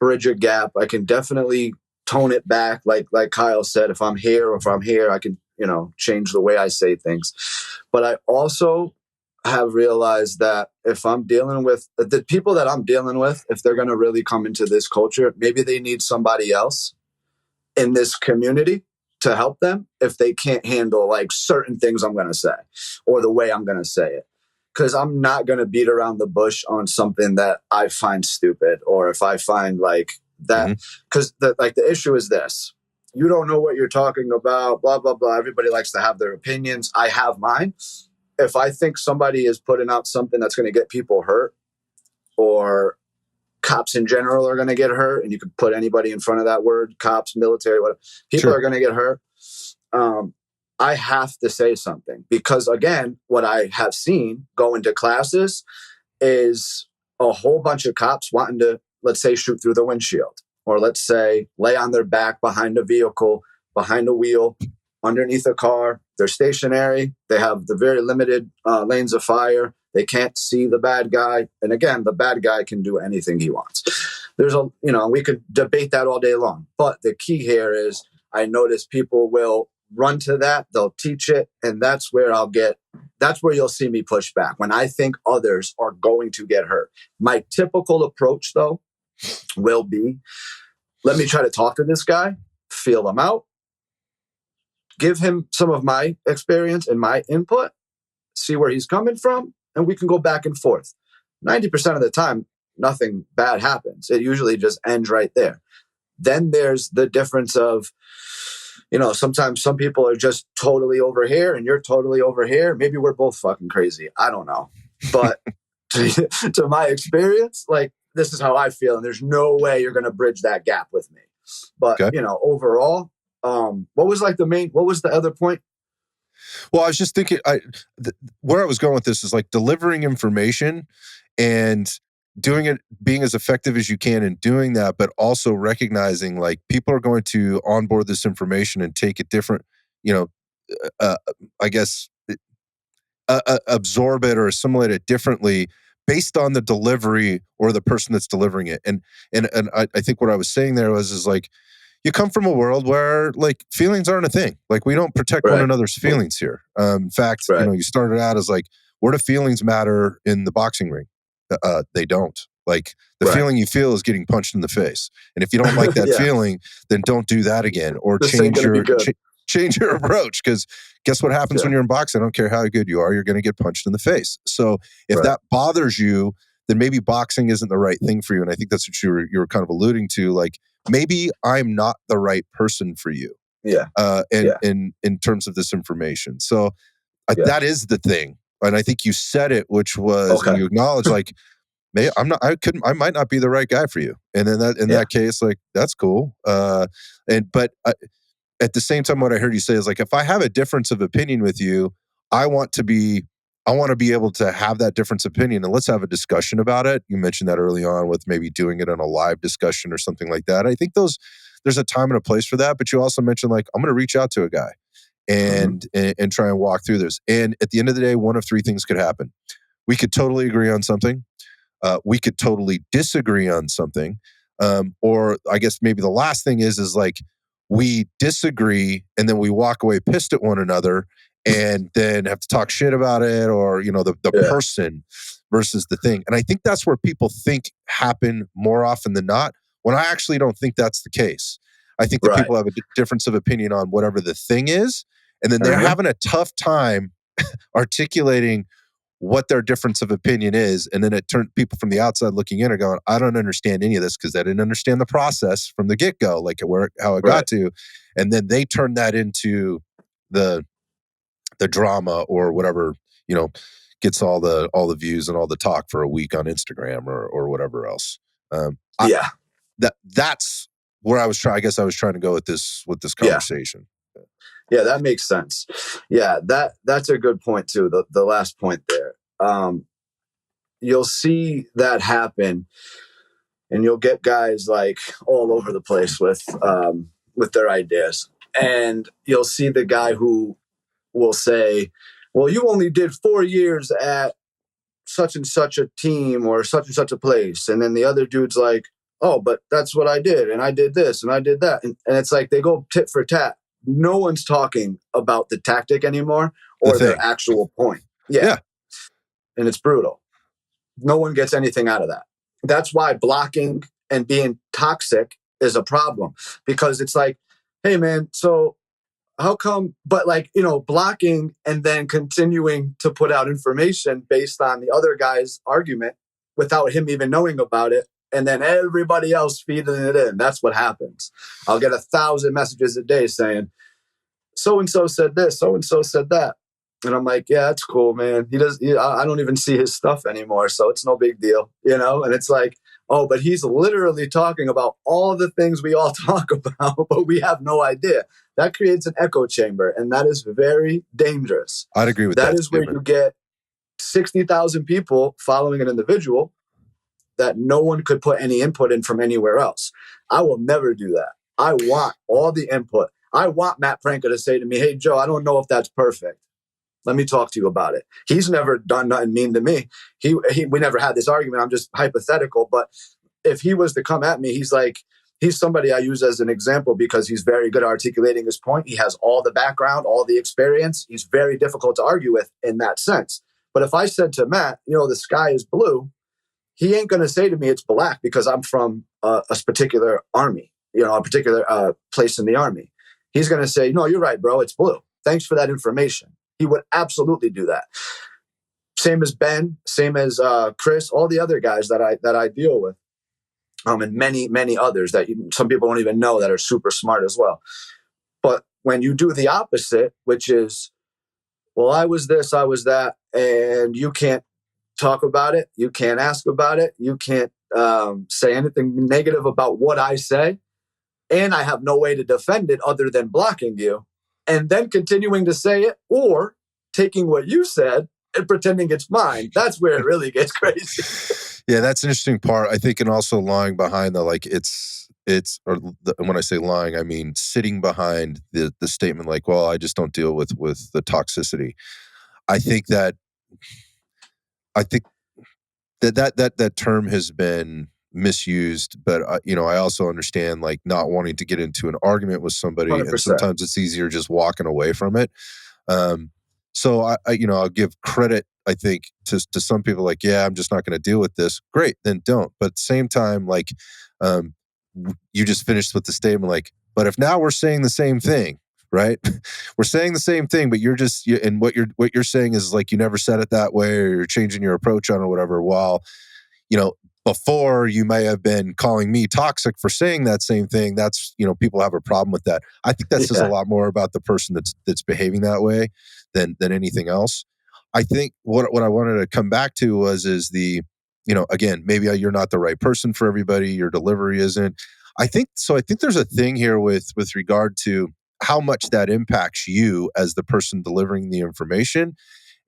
bridge a gap. I can definitely tone it back, like Kyle said. If I'm here or if I'm here, I can change the way I say things. But I also have realized that if I'm dealing with the people that I'm dealing with, if they're going to really come into this culture, maybe they need somebody else in this community to help them if they can't handle like certain things I'm going to say or the way I'm going to say it. Because I'm not going to beat around the bush on something that I find stupid, or if I find like that, Hmm. because the issue is this: you don't know what you're talking about, blah blah blah. Everybody likes to have their opinions. I have mine. If I think somebody is putting out something that's going to get people hurt, or cops in general are going to get hurt, and you could put anybody in front of that word, cops, military, whatever, people Sure. are going to get hurt. um, I have to say something, because again, what I have seen going to classes is a whole bunch of cops wanting to, let's say, shoot through the windshield, or let's say lay on their back behind a vehicle, behind a wheel, underneath a car. They're stationary. They have the very limited lanes of fire. They can't see the bad guy. And again, the bad guy can do anything he wants. We could debate that all day long. But the key here is I notice people will run to that, they'll teach it, and that's where you'll see me push back when I think others are going to get hurt. My typical approach, though, will be, let me try to talk to this guy, feel him out, give him some of my experience and my input, see where he's coming from, and we can go back and forth. 90% of the time, nothing bad happens. It usually just ends right there. Then there's the difference of, sometimes some people are just totally over here and you're totally over here. Maybe we're both fucking crazy. I don't know. But to my experience, like, this is how I feel. And there's no way you're going to bridge that gap with me. But, Okay. Overall, what was the other point? Well, I was just thinking, where I was going with this is like delivering information and doing it, being as effective as you can in doing that, but also recognizing like people are going to onboard this information and take it different, you know, I guess absorb it or assimilate it differently based on the delivery or the person that's delivering it. And I think what I was saying there was is like you come from a world where like feelings aren't a thing. Like we don't protect one Right. another's feelings here. In fact, Right. you started out as like, where do feelings matter in the boxing ring? They don't. Like the Right. feeling you feel is getting punched in the face, and if you don't like that Yeah. feeling, then don't do that again, or This ain't gonna be good. change your approach. Because guess what happens when Yeah. you're in boxing? I don't care how good you are, you're going to get punched in the face. So if Right. that bothers you, then maybe boxing isn't the right thing for you. And I think that's what you were kind of alluding to. Like maybe I'm not the right person for you. Yeah. Yeah. In terms of this information. So Yeah. that is the thing. And I think you said it, which was, and Okay. you acknowledge like, I might not be the right guy for you. And then in Yeah. that case, like, that's cool. But at the same time, what I heard you say is like, if I have a difference of opinion with you, I want to be able to have that difference of opinion and let's have a discussion about it. You mentioned that early on with maybe doing it in a live discussion or something like that. I think there's a time and a place for that. But you also mentioned like, I'm going to reach out to a guy Mm-hmm. and try and walk through this. And at the end of the day, one of three things could happen. We could totally agree on something. We could totally disagree on something. Or I guess maybe the last thing is like we disagree and then we walk away pissed at one another and then have to talk shit about it or, the Yeah. person versus the thing. And I think that's where people think happen more often than not, when I actually don't think that's the case. I think that Right. people have a difference of opinion on whatever the thing is, and then they're Uh-huh. having a tough time articulating what their difference of opinion is. And then it turned people from the outside looking in are going, I don't understand any of this because I didn't understand the process from the get-go, like how it Right. got to. And then they turn that into the drama or whatever, gets all the views and all the talk for a week on Instagram or whatever else. Yeah. That's where I guess I was trying to go with this Yeah. conversation. Yeah, that makes sense. Yeah, that's a good point too. The last point there. You'll see that happen, and you'll get guys like all over the place with their ideas, and you'll see the guy who will say, "Well, you only did 4 years at such and such a team or such and such a place," and then the other dude's like, "Oh, but that's what I did, and I did this, and I did that," and it's like they go tit for tat. No one's talking about the tactic anymore The or their thing. actual point. Yeah. Yeah. And it's brutal. No one gets anything out of that. That's why blocking and being toxic is a problem, because it's like, hey, man, so how come? But like, blocking and then continuing to put out information based on the other guy's argument without him even knowing about it. And then everybody else feeding it in. That's what happens. I'll get 1,000 messages a day saying, so and so said this, so and so said that. And I'm like, yeah, that's cool, man. I don't even see his stuff anymore, so it's no big deal, And it's like, oh, but he's literally talking about all the things we all talk about, but we have no idea. That creates an echo chamber, and that is very dangerous. I'd agree with That that is where statement. you get 60,000 people following an individual that no one could put any input in from anywhere else. I will never do that. I want all the input. I want Matt Franco to say to me, hey, Joe, I don't know if that's perfect. Let me talk to you about it. He's never done nothing mean to me. We never had this argument. I'm just hypothetical. But if he was to come at me, he's somebody I use as an example because he's very good at articulating his point. He has all the background, all the experience. He's very difficult to argue with in that sense. But if I said to Matt, the sky is blue, he ain't going to say to me it's black because I'm from a particular army, a particular place in the army. He's going to say, no, you're right, bro. It's blue. Thanks for that information. He would absolutely do that. Same as Ben, same as Chris, all the other guys that I deal with, and many others that some people don't even know that are super smart as well. But when you do the opposite, which is, well, I was this, I was that, and you can't talk about it, you can't ask about it, you can't say anything negative about what I say, and I have no way to defend it other than blocking you, and then continuing to say it, or taking what you said and pretending it's mine. That's where it really gets crazy. Yeah, that's an interesting part. I think, and also lying behind when I say lying, I mean sitting behind the statement like, well, I just don't deal with the toxicity. I think that I think that term has been misused, but I also understand like not wanting to get into an argument with somebody, and 100%. sometimes it's easier just walking away from it. Um, so I'll give credit, I think, to some people like, yeah, I'm just not going to deal with this. Great, then don't. But at the same time, like, um, you just finished with the statement, like, but if now we're saying the same thing, right? We're saying the same thing, but and what you're saying is like you never said it that way, or you're changing your approach on or whatever. While you know, before you may have been calling me toxic for saying that same thing. That's, people have a problem with that. I think that says a Yeah. lot more about the person that's behaving that way than anything else. I think what I wanted to come back to is again, maybe you're not the right person for everybody. Your delivery isn't. I think so. I think there's a thing here with regard to how much that impacts you as the person delivering the information,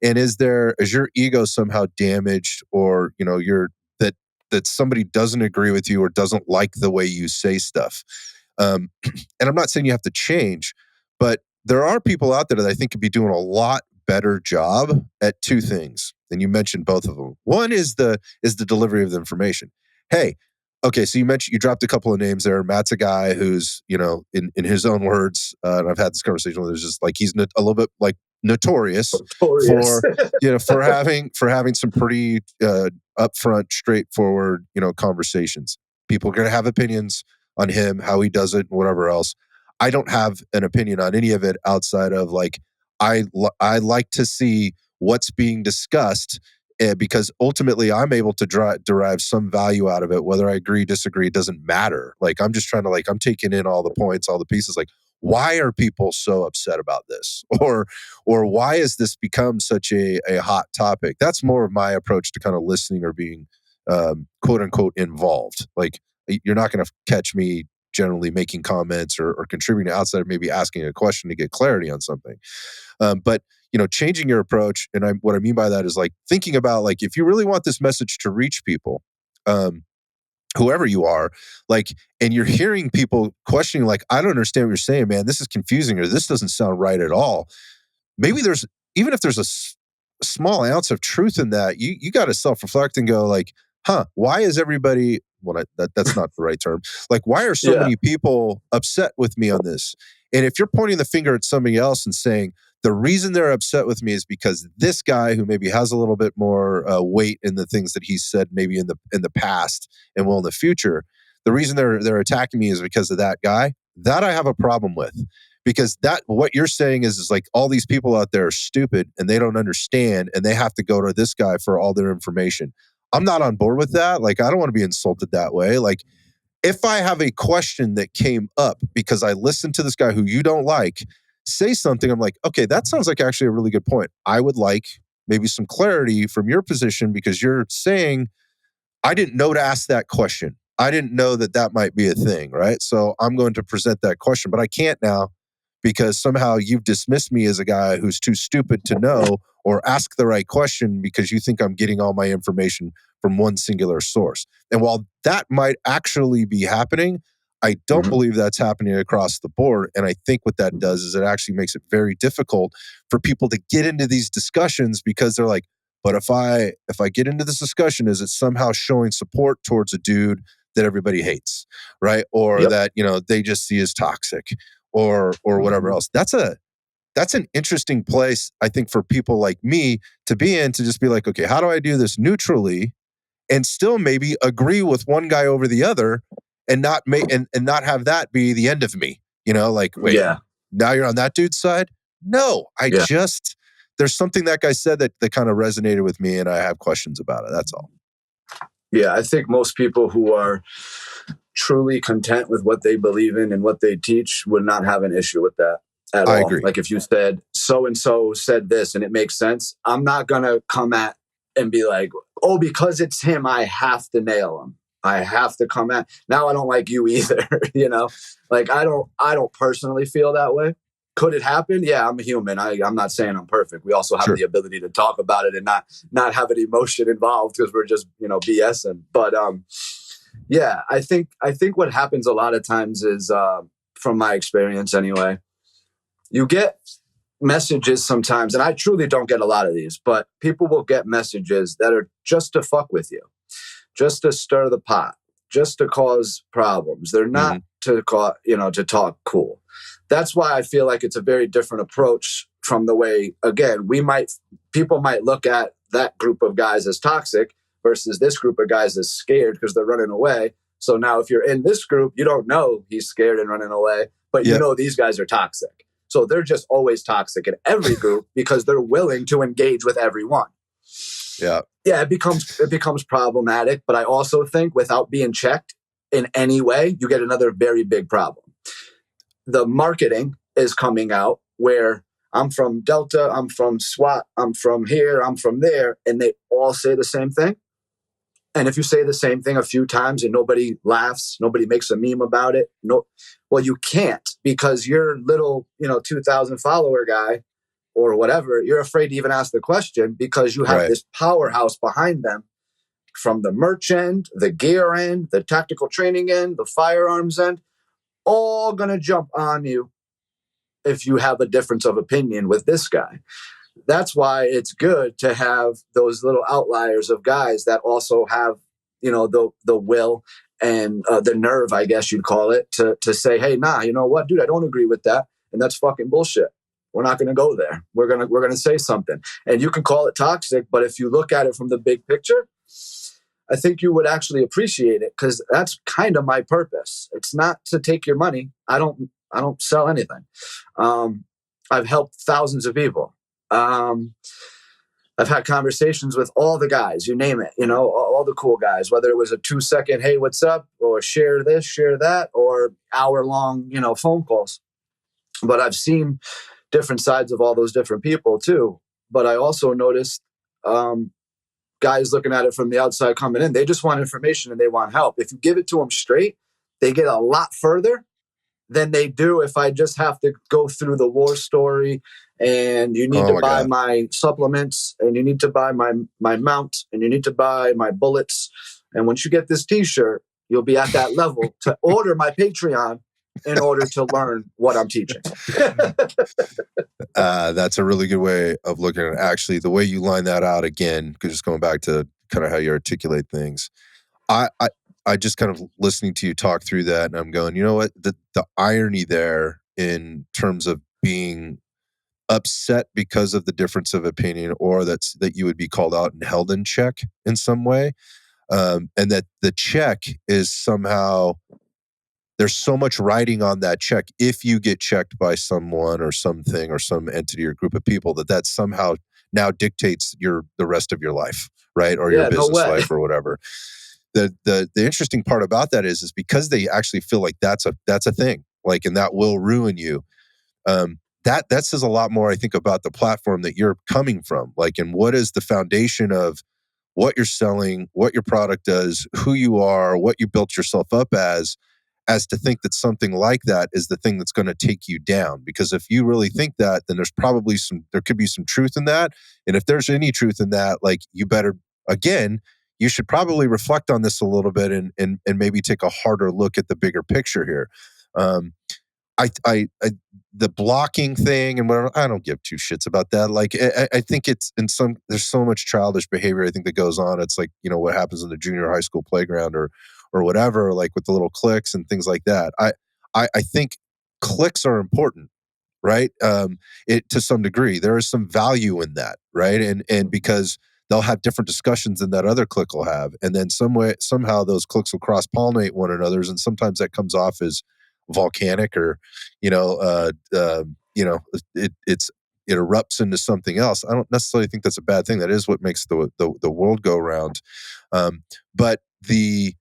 and is your ego somehow damaged, or that that somebody doesn't agree with you or doesn't like the way you say stuff? And I'm not saying you have to change, but there are people out there that I think could be doing a lot better job at two things. And you mentioned both of them. One is the delivery of the information. Hey, okay, so you dropped a couple of names there. Matt's a guy who's, in his own words, and I've had this conversation with him, just like he's a little bit like notorious Notorious. for for having some pretty upfront, straightforward, conversations. People are going to have opinions on him, how he does it, and whatever else. I don't have an opinion on any of it outside of like I like to see what's being discussed, because ultimately I'm able to derive some value out of it. Whether I agree, disagree, it doesn't matter. Like I'm just trying to I'm taking in all the points, all the pieces. Like, why are people so upset about this, or why has this become such a hot topic? That's more of my approach to kind of listening or being quote unquote involved. Like you're not going to catch me generally making comments or contributing outside of maybe asking a question to get clarity on something. But changing your approach, and what I mean by that is like thinking about like if you really want this message to reach people, um, whoever you are, like, and you're hearing people questioning, like, I don't understand what you're saying, man. This is confusing, or this doesn't sound right at all. Maybe there's even if there's a small ounce of truth in that, you got to self reflect and go like, huh, why is everybody? Well, that's not the right term. Like, why are so Yeah. many people upset with me on this? And if you're pointing the finger at somebody else and saying the reason they're upset with me is because this guy who maybe has a little bit more weight in the things that he's said maybe in the past and will in the future, the reason they're attacking me is because of that guy. That I have a problem with, because that what you're saying is like all these people out there are stupid and they don't understand and they have to go to this guy for all their information. I'm not on board with that. Like, I don't want to be insulted that way. Like, if I have a question that came up because I listened to this guy who you don't like say something, I'm like, okay, that sounds like actually a really good point. I would like maybe some clarity from your position, because you're saying I didn't know to ask that question. I didn't know that that might be a thing, right? So I'm going to present that question, but I can't now because somehow you've dismissed me as a guy who's too stupid to know or ask the right question because you think I'm getting all my information from one singular source. And while that might actually be happening, I don't Mhm. believe that's happening across the board. And I think what that does is it actually makes it very difficult for people to get into these discussions, because they're like, but if I get into this discussion, is it somehow showing support towards a dude that everybody hates, right? Or Yep. that they just see as toxic, or whatever else. That's an interesting place, I think, for people like me to be in, to just be like, okay, how do I do this neutrally and still maybe agree with one guy over the other, and not make and not have that be the end of me. Like, wait, Yeah. now you're on that dude's side? No, Yeah. there's something that guy said that kind of resonated with me, and I have questions about it. That's all. Yeah. I think most people who are truly content with what they believe in and what they teach would not have an issue with that at I all. agree. Like if you said so and so said this and it makes sense, I'm not gonna come at and be like, oh, because it's him, I have to nail him. I have to come at. Now I don't like you either. Like I don't personally feel that way. Could it happen? Yeah, I'm a human. I'm not saying I'm perfect. We also have Sure. the ability to talk about it and not have an emotion involved because we're just BSing. But yeah, I think what happens a lot of times is, from my experience anyway, you get messages sometimes, and I truly don't get a lot of these, but people will get messages that are just to fuck with you, just to stir the pot, just to cause problems. They're not Mhm. to call, to talk cool. That's why I feel like it's a very different approach from the way, again, people might look at that group of guys as toxic versus this group of guys as scared because they're running away. So now if you're in this group, you don't know he's scared and running away, but you Yep. know these guys are toxic. So they're just always toxic in every group because they're willing to engage with everyone. Yeah. Yeah, it becomes problematic, but I also think without being checked in any way, you get another very big problem. The marketing is coming out where I'm from Delta, I'm from SWAT, I'm from here, I'm from there, and they all say the same thing. And if you say the same thing a few times and nobody laughs, nobody makes a meme about it, well, you can't because your little, 2,000 follower guy or whatever, you're afraid to even ask the question because you have Right. this powerhouse behind them from the merch end, the gear end, the tactical training end, the firearms end, all going to jump on you if you have a difference of opinion with this guy. That's why it's good to have those little outliers of guys that also have, the will and the nerve, I guess you'd call it, to say, hey, nah, you know what, dude, I don't agree with that. And that's fucking bullshit. We're not going to go there. We're going to say something. And you can call it toxic, but if you look at it from the big picture, I think you would actually appreciate it because that's kind of my purpose. It's not to take your money. I don't sell anything. I've helped thousands of people. I've had conversations with all the guys, you name it, all the cool guys, whether it was a 2-second, hey, what's up, or share this, share that, or hour-long, phone calls. But I've seen different sides of all those different people too. But I also noticed guys looking at it from the outside coming in, they just want information and they want help. If you give it to them straight, they get a lot further than they do if I just have to go through the war story and you need Oh to my buy God. my supplements and you need to buy my mount and you need to buy my bullets. And once you get this t-shirt, you'll be at that level to order my Patreon in order to learn what I'm teaching. That's a really good way of looking at it. Actually, the way you line that out again, just going back to kind of how you articulate things, I just kind of listening to you talk through that, and I'm going, you know what? The irony there in terms of being upset because of the difference of opinion, or that you would be called out and held in check in some way, and that the check is somehow there's so much writing on that check if you get checked by someone or something or some entity or group of people that somehow now dictates the rest of your life, right? Or your Yeah, no business way. life or whatever. The interesting part about that is because they actually feel like that's a thing, like, and that will ruin you. That says a lot more, I think, about the platform that you're coming from, like, and what is the foundation of what you're selling, what your product does, who you are, what you built yourself up as to think that something like that is the thing that's going to take you down. Because if you really think that, then there could be some truth in that. And if there's any truth in that, like, you better, again, you should probably reflect on this a little bit and maybe take a harder look at the bigger picture here. Um, I the blocking thing and whatever, I don't give two shits about that. Like, I think there's so much childish behavior, I think, that goes on. It's like, what happens in the junior high school playground or whatever, like with the little cliques and things like that. I think cliques are important, right? It to some degree, there is some value in that, right? And because they'll have different discussions than that other clique will have, and then somehow those cliques will cross pollinate one another's, and sometimes that comes off as volcanic or you know it erupts into something else. I don't necessarily think that's a bad thing. That is what makes the world go round. But the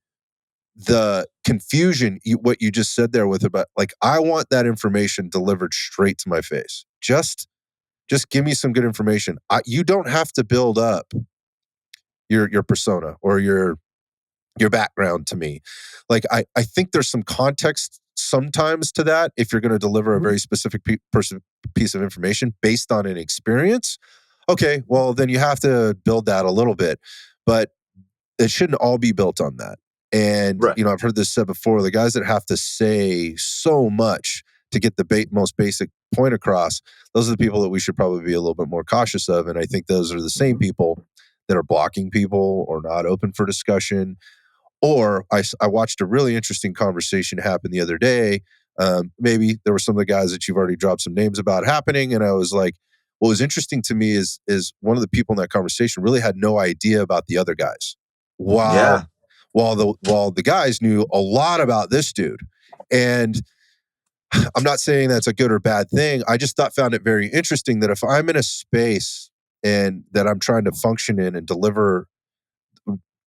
confusion, what you just said there with about, like, I want that information delivered straight to my face. Just give me some good information. You don't have to build up your persona or your background to me. Like, I think there's some context sometimes to that if you're going to deliver a very specific piece of information based on an experience. Okay, well, then you have to build that a little bit, but it shouldn't all be built on that. And, Right. I've heard this said before, the guys that have to say so much to get the most basic point across, those are the people that we should probably be a little bit more cautious of. And I think those are the same people that are blocking people or not open for discussion. Or I watched a really interesting conversation happen the other day. Maybe there were some of the guys that you've already dropped some names about happening, and I was like, what was interesting to me is one of the people in that conversation really had no idea about the other guys, while Yeah. while the guys knew a lot about this dude. And I'm not saying that's a good or bad thing. I just found it very interesting that if I'm in a space and that I'm trying to function in and deliver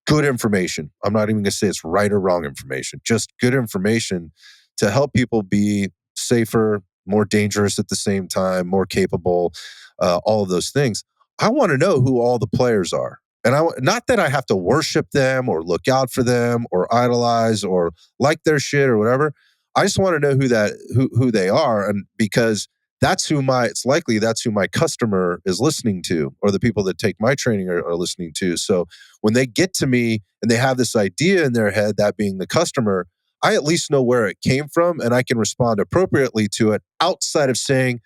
good information. I'm not even going to say it's right or wrong information, just good information to help people be safer, more dangerous at the same time, more capable, all of those things. I want to know who all the players are. And not that I have to worship them or look out for them or idolize or like their shit or whatever. I just want to know who they are, and because it's likely that's who my customer is listening to, or the people that take my training are listening to. So when they get to me and they have this idea in their head, that being the customer, I at least know where it came from and I can respond appropriately to it outside of saying,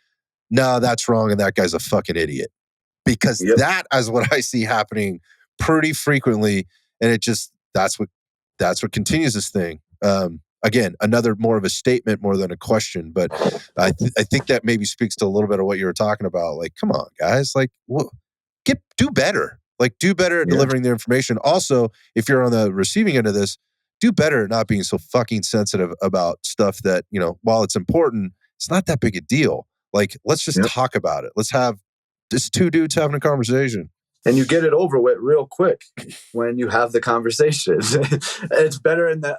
no, that's wrong and that guy's a fucking idiot. Because Yep. that is what I see happening pretty frequently. And that's what continues this thing. Again, another more of a statement more than a question, but I think that maybe speaks to a little bit of what you were talking about. Like, come on, guys, like, do better. Like, do better at Yeah. delivering the information. Also, if you're on the receiving end of this, do better at not being so fucking sensitive about stuff that, while it's important, it's not that big a deal. Like, let's just Yep. talk about it. Let's have just two dudes having a conversation. And you get it over with real quick when you have the conversation. It's better in that,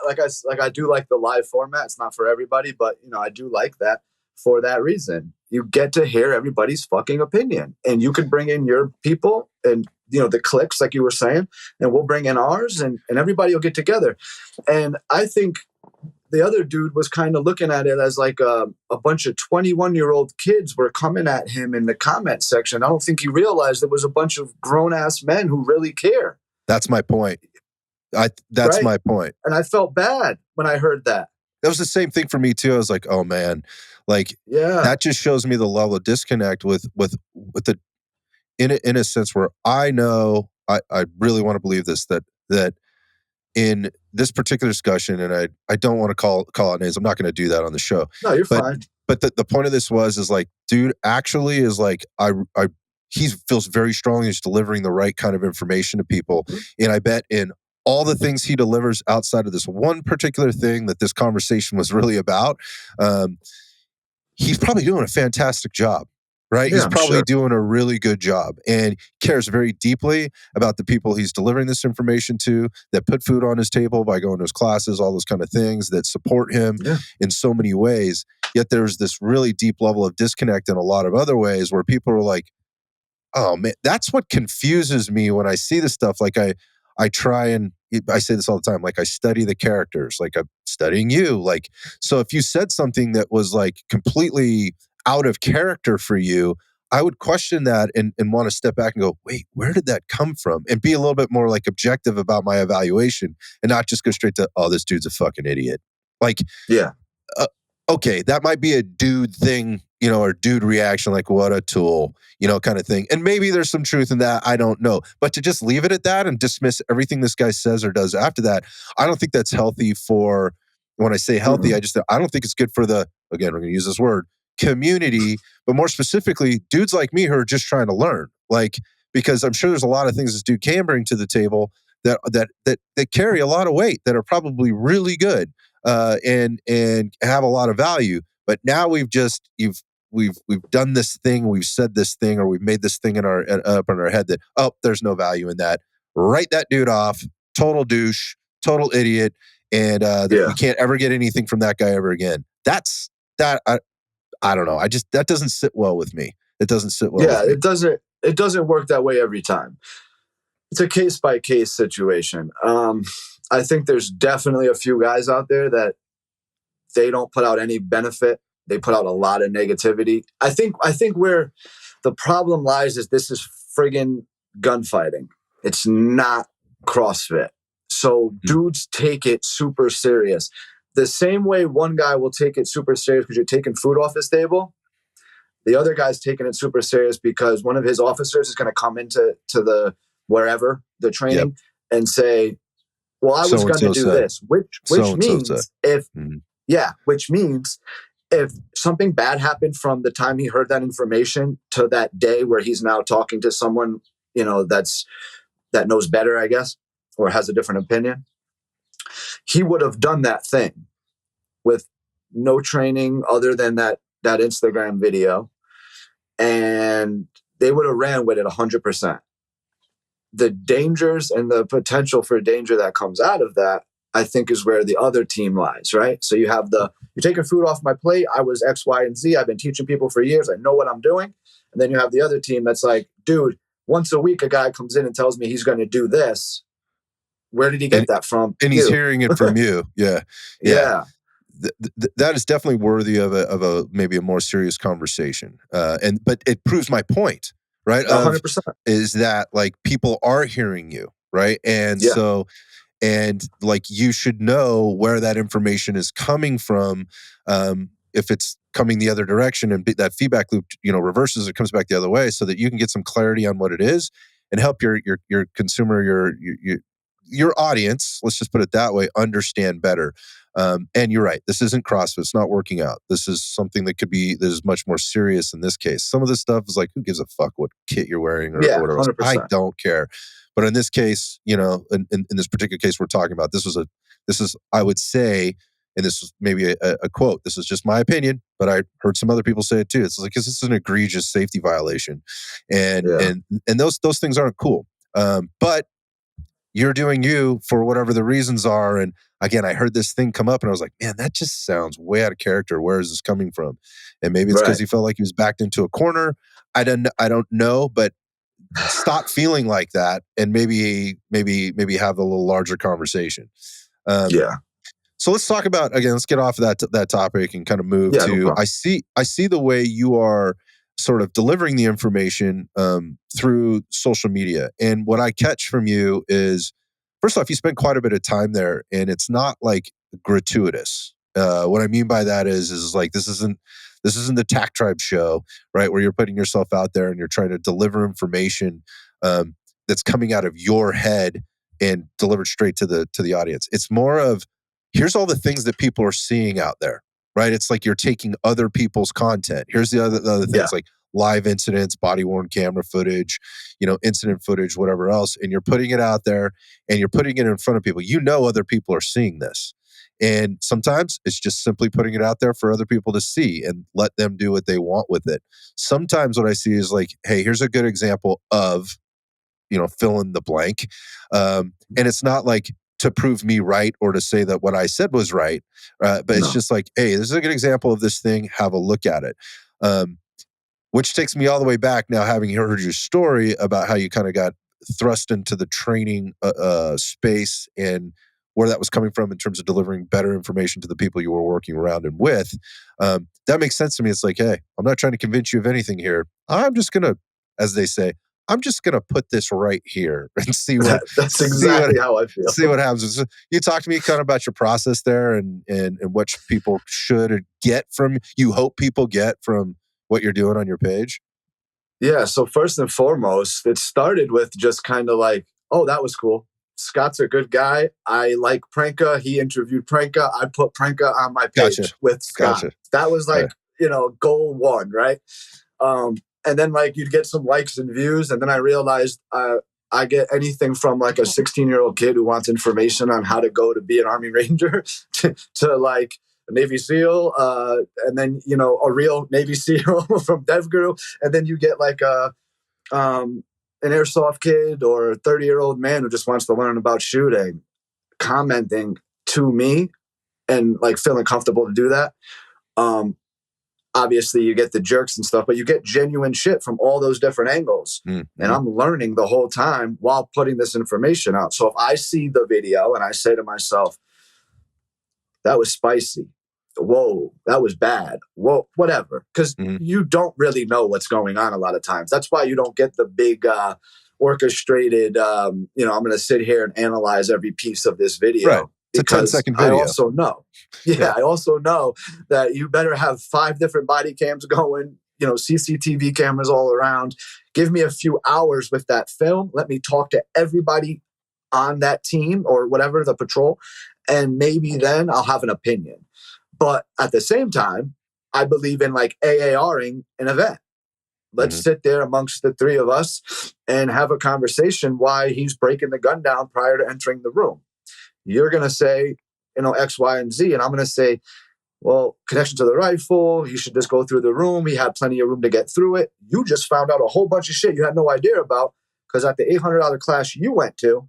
I do like the live format. It's not for everybody, but I do like that for that reason. You get to hear everybody's fucking opinion, and you can bring in your people and the clicks, like you were saying, and we'll bring in ours, and everybody will get together. And I think the other dude was kind of looking at it as like a bunch of 21-year-old kids were coming at him in the comment section. I don't think he realized there was a bunch of grown-ass men who really care. That's my point. That's Right? my point. And I felt bad when I heard that. That was the same thing for me too. I was like, oh man, like Yeah. that just shows me the level of disconnect with the in a sense where I know I really want to believe this, that in this particular discussion, and I don't want to call out names. I'm not going to do that on the show. No, you're But fine. but the point of this is like, dude actually is like, he feels very strongly he's delivering the right kind of information to people. And I bet in all the things he delivers outside of this one particular thing that this conversation was really about, he's probably doing a fantastic job, right? Yeah, He's I'm probably sure. doing a really good job and cares very deeply about the people he's delivering this information to, that put food on his table by going to his classes, all those kind of things that support him Yeah. in so many ways. Yet there's this really deep level of disconnect in a lot of other ways where people are like, oh man, that's what confuses me when I see this stuff. Like I try and I say this all the time. Like I study the characters, like I'm studying you. Like, so if you said something that was like completely out of character for you, I would question that and want to step back and go, wait, where did that come from? And be a little bit more like objective about my evaluation and not just go straight to, oh, this dude's a fucking idiot. Like, Yeah. okay, that might be a dude thing, or dude reaction, like what a tool, kind of thing. And maybe there's some truth in that. I don't know. But to just leave it at that and dismiss everything this guy says or does after that, I don't think that's healthy for, when I say healthy, I don't think it's good for again, we're going to use this word, community, but more specifically, dudes like me who are just trying to learn. Like, because I'm sure there's a lot of things this dude can bring to the table that carry a lot of weight, that are probably really good. And have a lot of value. But now we've done this thing, we've said this thing, or we've made this thing up in our head that, oh, there's no value in that. Write that dude off, total douche, total idiot, and that we can't ever get anything from that guy ever again. That's that. I don't know. That doesn't sit well with me. It doesn't sit well with me. It doesn't work that way every time. It's a case by case situation. I think there's definitely a few guys out there that they don't put out any benefit. They put out a lot of negativity. I think where the problem lies is this is friggin' gunfighting. It's not CrossFit. So dudes take it super serious. The same way one guy will take it super serious because you're taking food off his table, The other guy's taking it super serious because one of his officers is going to come into the wherever the Yep. training and say, well, I was So and going to so do said. this, which So and so said. means if Mhm. which means if something bad happened from the time he heard that information to that day where he's now talking to someone, that knows better, I guess, or has a different opinion, he would have done that thing with no training other than that Instagram video, and they would have ran with it 100%. The dangers and the potential for danger that comes out of that, I think, is where the other team lies, right? So you have you're taking food off my plate. I was X, Y, and Z. I've been teaching people for years. I know what I'm doing. And then you have the other team that's like, dude, once a week, a guy comes in and tells me he's going to do this. Where did he And get that from? and he's You. hearing it from you. Yeah. Yeah. Yeah. That is definitely worthy of a maybe a more serious conversation. But it proves my point, right? Of 100%. is that like people are hearing you, right? And Yeah. so and like you should know where that information is coming from. If it's coming the other direction and that feedback loop, reverses, it comes back the other way, so that you can get some clarity on what it is and help your consumer, your audience, let's just put it that way, understand better. And you're right, this isn't CrossFit, it's not working out. This is something that is much more serious in this case. Some of this stuff is like, who gives a fuck what kit you're wearing or Yeah. whatever else? I 100%. don't care. But in this case, in this particular case we're talking about, this is, I would say, and this is maybe a quote, this is just my opinion, but I heard some other people say it too. It's like, this is an egregious safety violation. And Yeah. and those things aren't cool. But you're doing you for whatever the reasons are. And again, I heard this thing come up and I was like, man, that just sounds way out of character. Where is this coming from? And maybe it's because Right. he felt like he was backed into a corner. I don't know, but stop feeling like that and maybe have a little larger conversation. Um, Yeah. so let's talk about, again, let's get off of that topic and kind of move Yeah. No to, problem. I see the way you are sort of delivering the information through social media. And what I catch from you is, first off, you spend quite a bit of time there and it's not like gratuitous. What I mean by that is like, this isn't the Tack Tribe show, right? Where you're putting yourself out there and you're trying to deliver information that's coming out of your head and delivered straight to the audience. It's more of, here's all the things that people are seeing out there, right? It's like you're taking other people's content. Here's the other Yeah. things like live incidents, body worn camera footage, incident footage, whatever else, and you're putting it out there and you're putting it in front of people. Other people are seeing this. And sometimes it's just simply putting it out there for other people to see and let them do what they want with it. Sometimes what I see is like, hey, here's a good example of, fill in the blank. And it's not like to prove me right or to say that what I said was right. But it's No. just like, hey, this is a good example of this thing. Have a look at it. Which takes me all the way back now, having heard your story about how you kind of got thrust into the training space and where that was coming from in terms of delivering better information to the people you were working around and with. That makes sense to me. It's like, hey, I'm not trying to convince you of anything here. I'm just going to, as they say, I'm just going to put this right here and That's see what, exactly how I feel. see what happens. So you talk to me kind of about your process there and what people should get from, you hope people get from what you're doing on your page. Yeah. So first and foremost, it started with just kind of like, oh, that was cool. Scott's a good guy. I like Pranka. He interviewed Pranka. I put Pranka on my Gotcha. page with Scott. Gotcha. That was like, goal one, right? And then like you'd get some likes and views. And then I realized I get anything from like a 16-year-old kid who wants information on how to go to be an Army Ranger to like a Navy SEAL, and then, a real Navy SEAL from DevGuru. And then you get like an airsoft kid or a 30-year-old man who just wants to learn about shooting, commenting to me and like feeling comfortable to do that. Obviously you get the jerks and stuff, but you get genuine shit from all those different angles. Mm-hmm. And I'm learning the whole time while putting this information out. So if I see the video and I say to myself, that was spicy, whoa, that was bad, whoa, whatever, because you don't really know what's going on a lot of times. That's why you don't get the big orchestrated, I'm going to sit here and analyze every piece of this video. Right. It's a because 10-second video. I also know, I also know that you better have 5 different body cams going, CCTV cameras all around. Give me a few hours with that film. Let me talk to everybody on that team or whatever, the patrol, and maybe then I'll have an opinion. But at the same time, I believe in like AARing an event. Let's sit there amongst the three of us and have a conversation why he's breaking the gun down prior to entering the room. You're going to say, X, Y, and Z. And I'm going to say, well, connection to the rifle, you should just go through the room. He had plenty of room to get through it. You just found out a whole bunch of shit you had no idea about because at the $800 class you went to,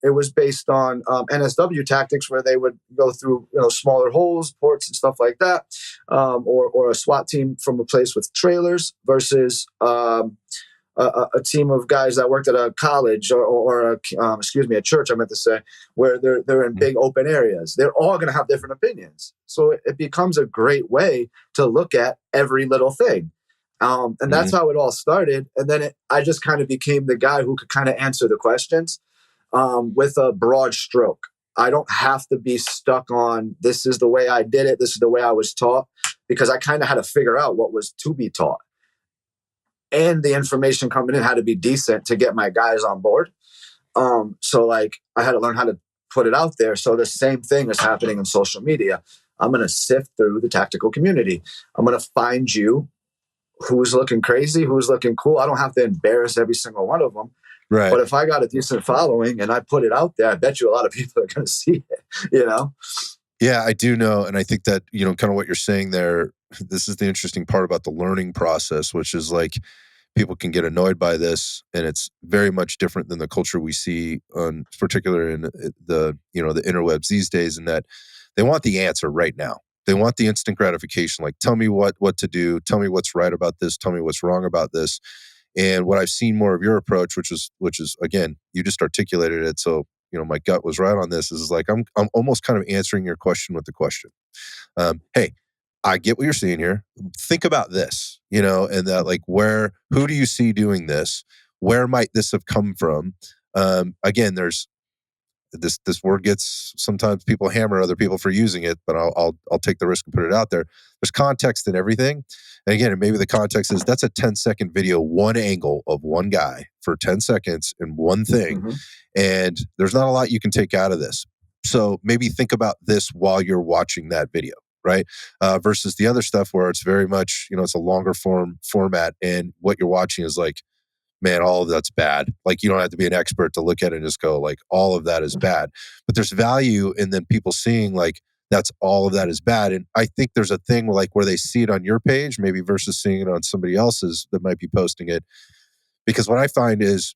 it was based on NSW tactics where they would go through smaller holes, ports, and stuff like that, or a SWAT team from a place with trailers versus a team of guys that worked at a college or a church, I meant to say, where they're in big open areas. They're all going to have different opinions. So it becomes a great way to look at every little thing. And that's how it all started. And then I just kind of became the guy who could kind of answer the questions with a broad stroke. I don't have to be stuck on this is the way I did it, this is the way I was taught, because I kind of had to figure out what was to be taught. And the information coming in had to be decent to get my guys on board. So like I had to learn how to put it out there. So the same thing is happening in social media. I'm going to sift through the tactical community. I'm going to find you who's looking crazy, who's looking cool. I don't have to embarrass every single one of them. Right. But if I got a decent following and I put it out there, I bet you a lot of people are going to see it, Yeah, I do know. And I think that, kind of what you're saying there, this is the interesting part about the learning process, which is like people can get annoyed by this. And it's very much different than the culture we see on particularly in the interwebs these days, in that they want the answer right now. They want the instant gratification. Like, tell me what to do. Tell me what's right about this. Tell me what's wrong about this. And what I've seen more of your approach, which is again, you just articulated it. So, my gut was right on this. Is like I'm almost kind of answering your question with the question. Hey, I get what you're seeing here. Think about this, and that like who do you see doing this? Where might this have come from? Again, there's this word gets, sometimes people hammer other people for using it, but I'll take the risk and put it out there. There's context in everything. And again, maybe the context is that's a 10-second video, one angle of one guy for 10 seconds and one thing. And there's not a lot you can take out of this. So maybe think about this while you're watching that video, right? Versus the other stuff where it's very much, it's a longer format and what you're watching is like, man, all of that's bad. Like, you don't have to be an expert to look at it and just go like, all of that is bad. But there's value in then people seeing like, that's all of that is bad. And I think there's a thing where they see it on your page, maybe versus seeing it on somebody else's that might be posting it. Because what I find is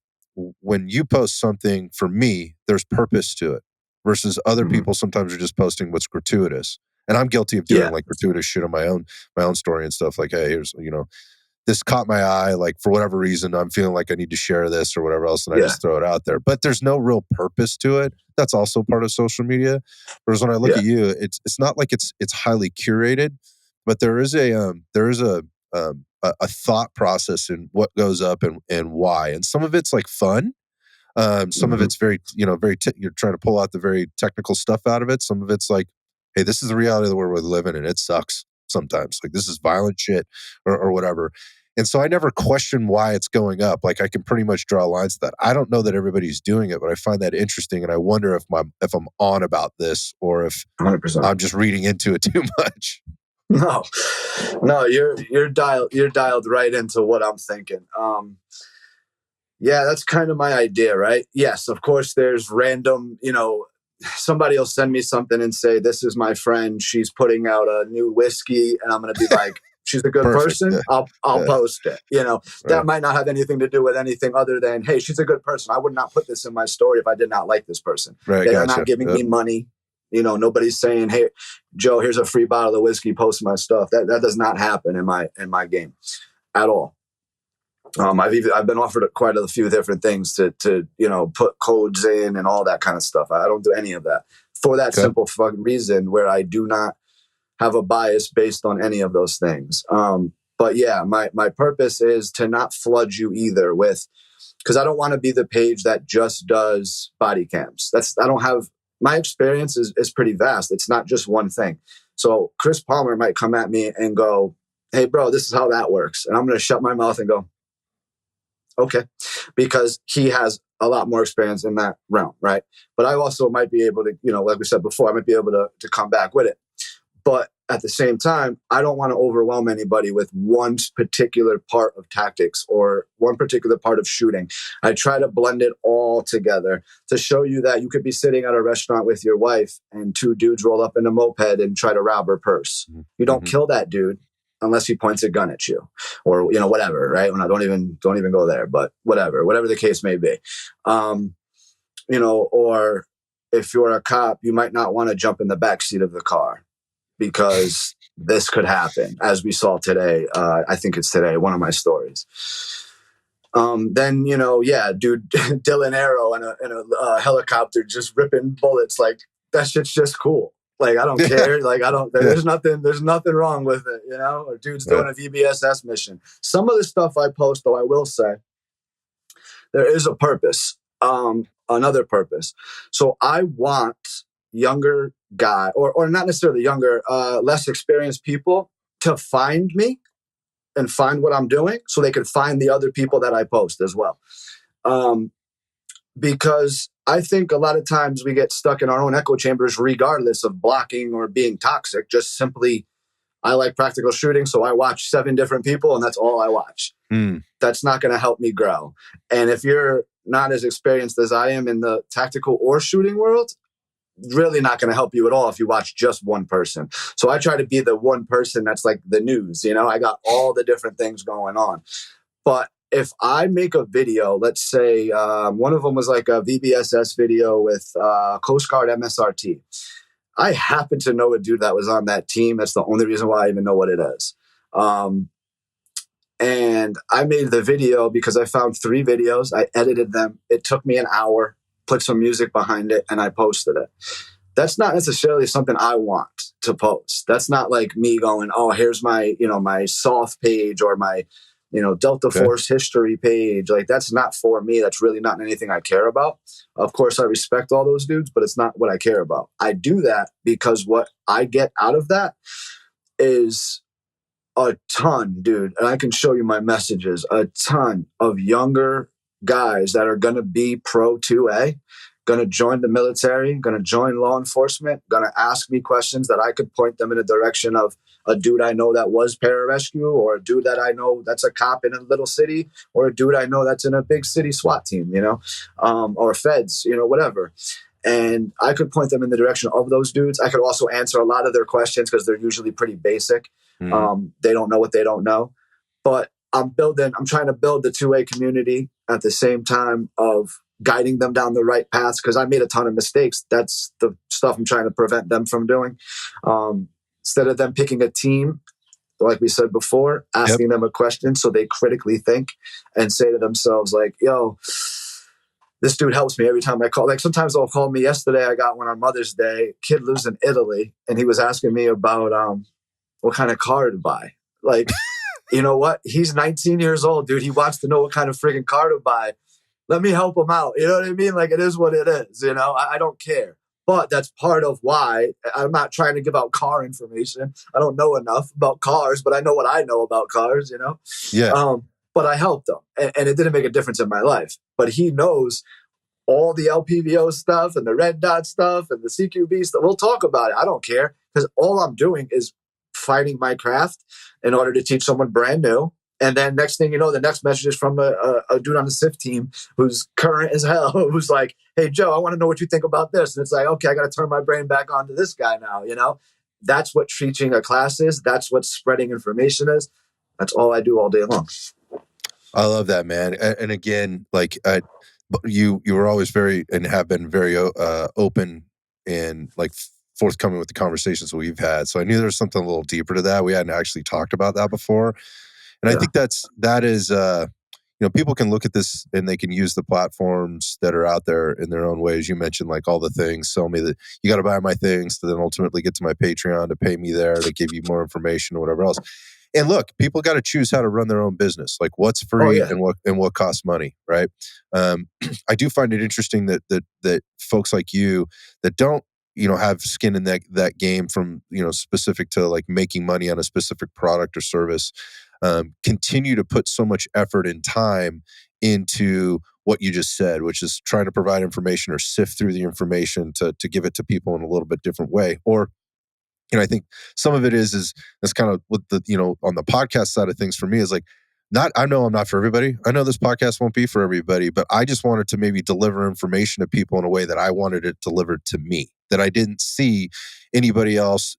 when you post something, for me, there's purpose to it versus other people sometimes are just posting what's gratuitous. And I'm guilty of doing like gratuitous shit on my own story and stuff. Like, hey, here's, this caught my eye, like for whatever reason, I'm feeling like I need to share this or whatever else, and I just throw it out there. But there's no real purpose to it. That's also part of social media. Whereas when I look at you, it's not like it's highly curated, but there is a thought process in what goes up and why. And some of it's like fun. Some of it's very, you're trying to pull out the very technical stuff out of it. Some of it's like, hey, this is the reality of the world we live in, and it sucks sometimes. Like, this is violent shit or whatever. And so I never question why it's going up. Like, I can pretty much draw lines to that. I don't know that everybody's doing it, but I find that interesting. And I wonder if I'm on about this or if 100%. I'm just reading into it too much. No, you're dialed right into what I'm thinking. Yeah, that's kind of my idea, right? Yes, of course, there's random, somebody will send me something and say, this is my friend. She's putting out a new whiskey. And I'm going to be like, she's a good person. Yeah. I'll post it. That might not have anything to do with anything other than, hey, she's a good person. I would not put this in my story if I did not like this person. They are not giving me money. Nobody's saying, hey, Joe, here's a free bottle of whiskey, post my stuff. That does not happen in my game at all. I've been offered quite a few different things to put codes in and all that kind of stuff. I don't do any of that for that simple fucking reason where I do not have a bias based on any of those things. But yeah, my purpose is to not flood you either with, because I don't want to be the page that just does body cams. My experience is pretty vast. It's not just one thing. So Chris Palmer might come at me and go, hey, bro, this is how that works. And I'm going to shut my mouth and go, okay, because he has a lot more experience in that realm, right? But I also might be able to, like we said before, I might be able to come back with it. But at the same time, I don't want to overwhelm anybody with one particular part of tactics or one particular part of shooting. I try to blend it all together to show you that you could be sitting at a restaurant with your wife and two dudes roll up in a moped and try to rob her purse. You don't kill that dude unless he points a gun at you or, whatever, right? When I don't even go there, but whatever the case may be. Or if you're a cop, you might not want to jump in the back seat of the car because this could happen, as we saw today. I think it's today, one of my stories. Then, dude, Dylan Arrow in a helicopter just ripping bullets. Like, that shit's just cool. Like, I don't care. Like, there's nothing wrong with it, or dude's doing a VBSS mission. Some of the stuff I post, though, I will say, there is a purpose, another purpose. So I want younger guy, or not necessarily younger, less experienced people to find me and find what I'm doing so they can find the other people that I post as well. Because I think a lot of times we get stuck in our own echo chambers regardless of blocking or being toxic. Just simply, I like practical shooting, so I watch 7 different people and that's all I watch. That's not going to help me grow. And if you're not as experienced as I am in the tactical or shooting world, really not going to help you at all if you watch just one person. So I try to be the one person that's like the news. I got all the different things going on. But if I make a video, let's say one of them was like a VBSS video with Coast Guard MSRT. I happen to know a dude that was on that team. That's the only reason why I even know what it is. And I made the video because I found 3 videos. I edited them. It took me an hour, put some music behind it, and I posted it. That's not necessarily something I want to post. That's not like me going, oh, here's my, my soft page or my, Delta Force history page. Like, that's not for me. That's really not anything I care about. Of course, I respect all those dudes, but it's not what I care about. I do that because what I get out of that is a ton, dude, and I can show you my messages, a ton of younger guys that are going to be pro 2A, going to join the military, going to join law enforcement, going to ask me questions that I could point them in a direction of a dude I know that was pararescue, or a dude that I know that's a cop in a little city, or a dude I know that's in a big city SWAT team, or feds, whatever. And I could point them in the direction of those dudes. I could also answer a lot of their questions because they're usually pretty basic. They don't know what they don't know. But I'm trying to build the 2A community at the same time of guiding them down the right paths, because I made a ton of mistakes. That's the stuff I'm trying to prevent them from doing. Instead of them picking a team, like we said before, asking them a question so they critically think and say to themselves, like, yo, this dude helps me every time I call. Like, sometimes they'll call me. Yesterday, I got one on Mother's Day. Kid lives in Italy, and he was asking me about what kind of car to buy. Like, you know what? He's 19 years old, dude. He wants to know what kind of friggin' car to buy. Let me help him out. You know what I mean? Like, it is what it is. I don't care. But that's part of why I'm not trying to give out car information. I don't know enough about cars, but I know what I know about cars, Yeah. But I helped him, and it didn't make a difference in my life. But he knows all the LPVO stuff and the red dot stuff and the CQB stuff. We'll talk about it. I don't care, because all I'm doing is fighting my craft in order to teach someone brand new. And then next thing you know, the next message is from a dude on the SIF team who's current as hell, who's like, hey, Joe, I want to know what you think about this. And it's like, okay, I got to turn my brain back on to this guy now, That's what teaching a class is. That's what spreading information is. That's all I do all day long. I love that, man. And again, like, you were always very, and have been very open and like forthcoming with the conversations that we've had. So I knew there was something a little deeper to that. We hadn't actually talked about that before. And I think that is, people can look at this and they can use the platforms that are out there in their own ways. You mentioned like all the things, sell me that you got to buy my things to then ultimately get to my Patreon to pay me there to give you more information or whatever else. And look, people got to choose how to run their own business, like what's free and what costs money, right? I do find it interesting that folks like you that don't have skin in that game from, specific to like making money on a specific product or service, continue to put so much effort and time into what you just said, which is trying to provide information or sift through the information to give it to people in a little bit different way. Or, I think some of it is that's kind of what the, on the podcast side of things for me is like, not, I know I'm not for everybody. I know this podcast won't be for everybody, but I just wanted to maybe deliver information to people in a way that I wanted it delivered to me, that I didn't see anybody else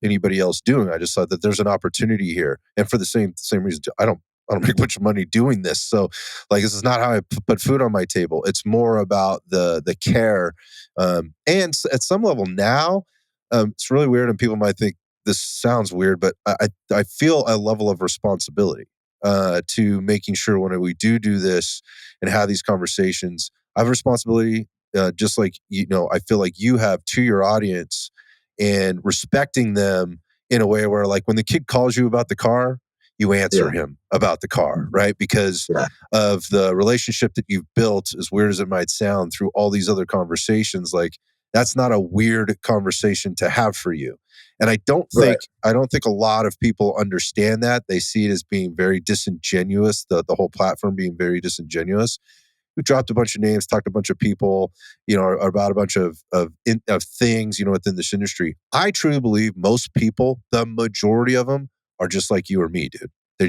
doing. I just thought that there's an opportunity here. And for the same reason, I don't make much money doing this. So like, this is not how I put food on my table. It's more about the care. At some level now, it's really weird, and people might think this sounds weird, but I feel a level of responsibility to making sure when we do this and have these conversations, I have a responsibility, just like, I feel like you have to your audience, and respecting them in a way where, like, when the kid calls you about the car, you answer Yeah. him about the car, right? Because Yeah. of the relationship that you've built, as weird as it might sound, through all these other conversations. Like, that's not a weird conversation to have for you. And Right. I don't think a lot of people understand that. They see it as being very disingenuous, the whole platform being very disingenuous. We dropped a bunch of names, talked to a bunch of people, about a bunch of things, within this industry. I truly believe most people, the majority of them, are just like you or me, dude. They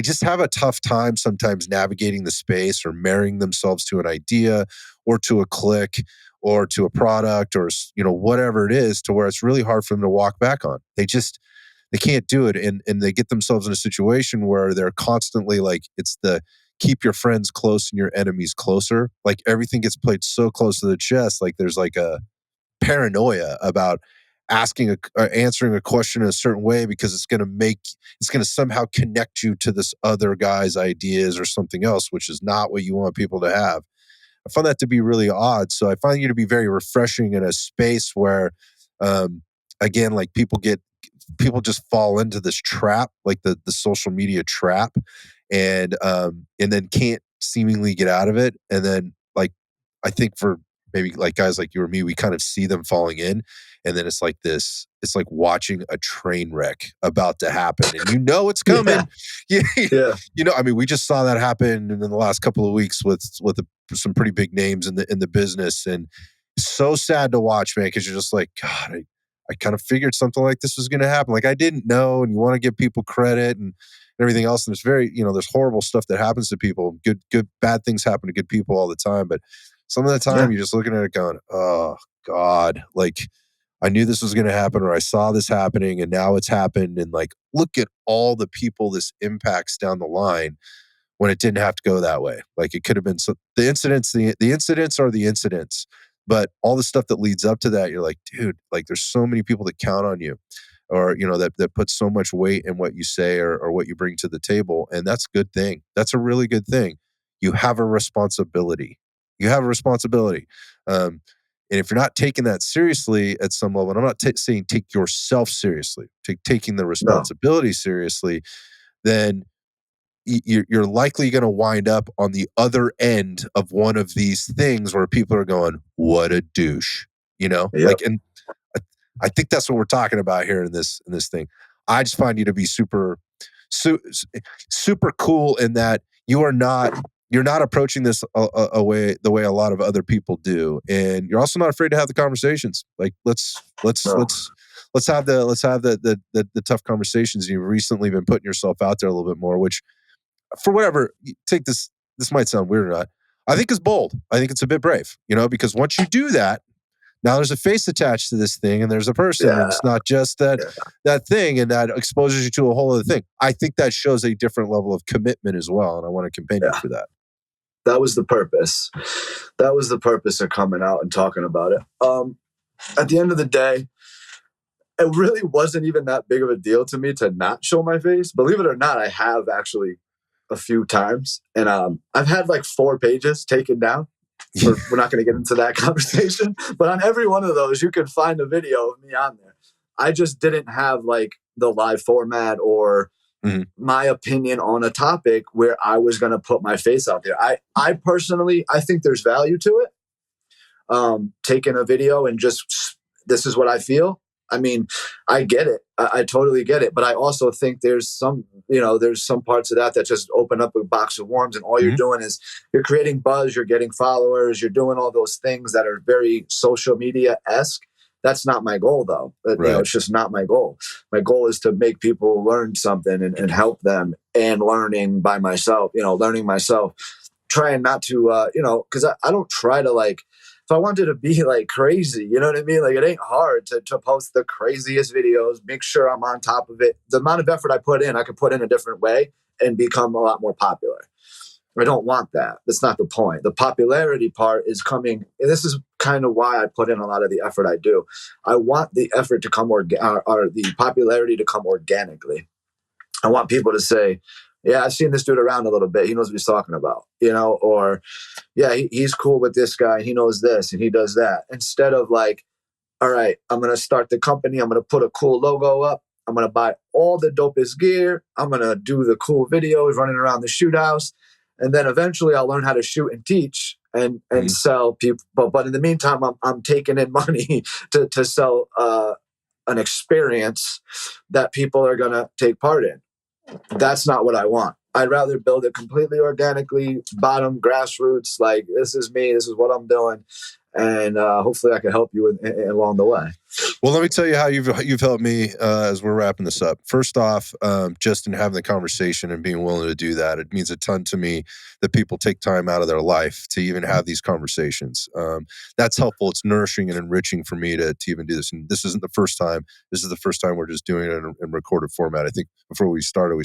just have a tough time sometimes navigating the space or marrying themselves to an idea or to a click or to a product or, whatever it is, to where it's really hard for them to walk back on. They can't do it. And they get themselves in a situation where they're constantly like, it's the keep your friends close and your enemies closer. Like, everything gets played so close to the chest. Like, there's like a paranoia about answering a question in a certain way, because it's going to somehow connect you to this other guy's ideas or something else, which is not what you want people to have. I find that to be really odd. So I find you to be very refreshing in a space where, um, again, like, people just fall into this trap, like the social media trap, and then can't seemingly get out of it. And then, like, I think for maybe like guys like you or me, we kind of see them falling in, and then it's like this. It's like watching a train wreck about to happen, and it's Yeah. coming. You, Yeah. I mean, we just saw that happen in the last couple of weeks with some pretty big names in the business, and so sad to watch, man, because you're just like, God, I kind of figured something like this was going to happen. Like, I didn't know, and you want to give people credit and everything else. And there's horrible stuff that happens to people. Bad things happen to good people all the time. But some of the Yeah. time, you're just looking at it going, oh God, like, I knew this was going to happen, or I saw this happening, and now it's happened. And like, look at all the people this impacts down the line, when it didn't have to go that way. Like, it could have been the incidents. The incidents are the incidents, but all the stuff that leads up to that, you're like, dude, like, there's so many people that count on you, or that put so much weight in what you say, or what you bring to the table, and that's a good thing. That's a really good thing. You have a responsibility. You have a responsibility. And if you're not taking that seriously at some level, and I'm not saying take yourself seriously, taking the No. responsibility seriously, then you're likely going to wind up on the other end of one of these things where people are going, "What a douche," Yep. like, and I, I think that's what we're talking about here in this thing. I just find you to be su- super cool in that you're not approaching this a way the way a lot of other people do, and you're also not afraid to have the conversations. Like, No. let's have the tough conversations. You've recently been putting yourself out there a little bit more, which, for whatever, take this might sound weird or not, I think is bold. I think it's a bit brave, because once you do that, now there's a face attached to this thing, and there's a person, and Yeah. it's not just Yeah. that thing, and that exposes you to a whole other thing. I think that shows a different level of commitment as well, and I want to commend you Yeah. for that. That was the purpose. That was the purpose of coming out and talking about it. At the end of the day, it really wasn't even that big of a deal to me to not show my face. Believe it or not, I have actually a few times, and I've had like 4 pages taken down. We're not going to get into that conversation, but on every one of those, you can find a video of me on there. I just didn't have like the live format or Mhm. my opinion on a topic where I was going to put my face out there. I personally, I think there's value to it. Taking a video and just this is what I feel. I mean, I get it. I totally get it. But I also think there's some, there's some parts of that just open up a box of worms, and all you're Mhm. doing is you're creating buzz, you're getting followers, you're doing all those things that are very social media-esque. That's not my goal, though. Right. It's just not my goal. My goal is to make people learn something and help them, and learning by myself, learning myself, trying not to, because I don't try to, like, if I wanted to be like crazy, you know what I mean? Like, it ain't hard to post the craziest videos, make sure I'm on top of it. The amount of effort I put in, I could put in a different way and become a lot more popular. I don't want that. That's not the point. The popularity part is coming. And this is kind of why I put in a lot of the effort I do. I want the effort to come or the popularity to come organically. I want people to say, yeah, I've seen this dude around a little bit. He knows what he's talking about, or yeah, he's cool with this guy. He knows this and he does that. Instead of like, all right, I'm going to start the company. I'm going to put a cool logo up. I'm going to buy all the dopest gear. I'm going to do the cool videos running around the shoot house. And then eventually I'll learn how to shoot and teach and Mhm. sell people. But in the meantime, I'm taking in money to sell an experience that people are going to take part in. That's not what I want. I'd rather build it completely organically, bottom, grassroots. Like, this is me. This is what I'm doing, and hopefully, I can help you along the way. Well, let me tell you how you've helped me as we're wrapping this up. First off, just in having the conversation and being willing to do that, it means a ton to me that people take time out of their life to even have these conversations. That's helpful. It's nourishing and enriching for me to even do this. And this isn't the first time. This is the first time we're just doing it in recorded format. I think before we started,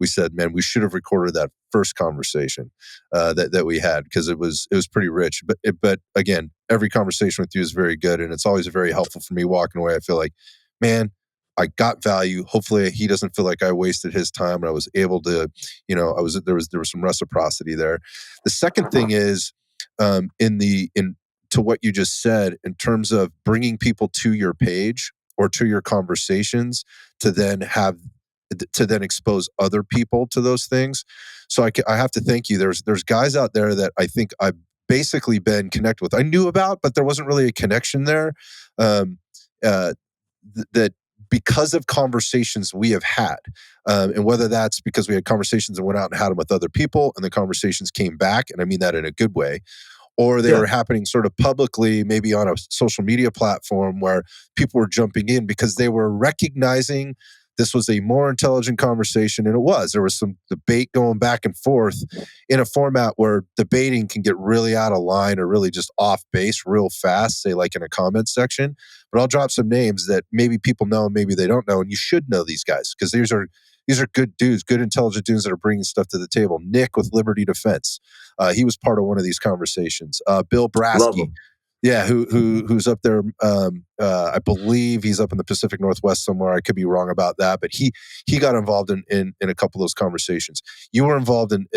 we said, man, we should have recorded that first conversation that we had, because it was pretty rich. But again, every conversation with you is very good, and it's always very helpful for me walking away. I feel like, man, I got value. Hopefully, he doesn't feel like I wasted his time, and I was able to, there was some reciprocity there. The second thing is, in to what you just said, in terms of bringing people to your page or to your conversations to then expose other people to those things. So I have to thank you. There's guys out there that I think I've basically been connected with. I knew about, but there wasn't really a connection there. Um, that because of conversations we have had, and whether that's because we had conversations and went out and had them with other people, and the conversations came back, and I mean that in a good way, or they Yeah. were happening sort of publicly, maybe on a social media platform where people were jumping in because they were recognizing this was a more intelligent conversation. And it was. There was some debate going back and forth in a format where debating can get really out of line or really just off base real fast, say like in a comment section. But I'll drop some names that maybe people know, maybe they don't know, and you should know these guys, because these are good dudes, good intelligent dudes that are bringing stuff to the table. Nick with Liberty Defense, he was part of one of these conversations. Bill Love Brasky, them. yeah, who's up there? I believe he's up in the Pacific Northwest somewhere. I could be wrong about that, but he got involved in a couple of those conversations. You were involved in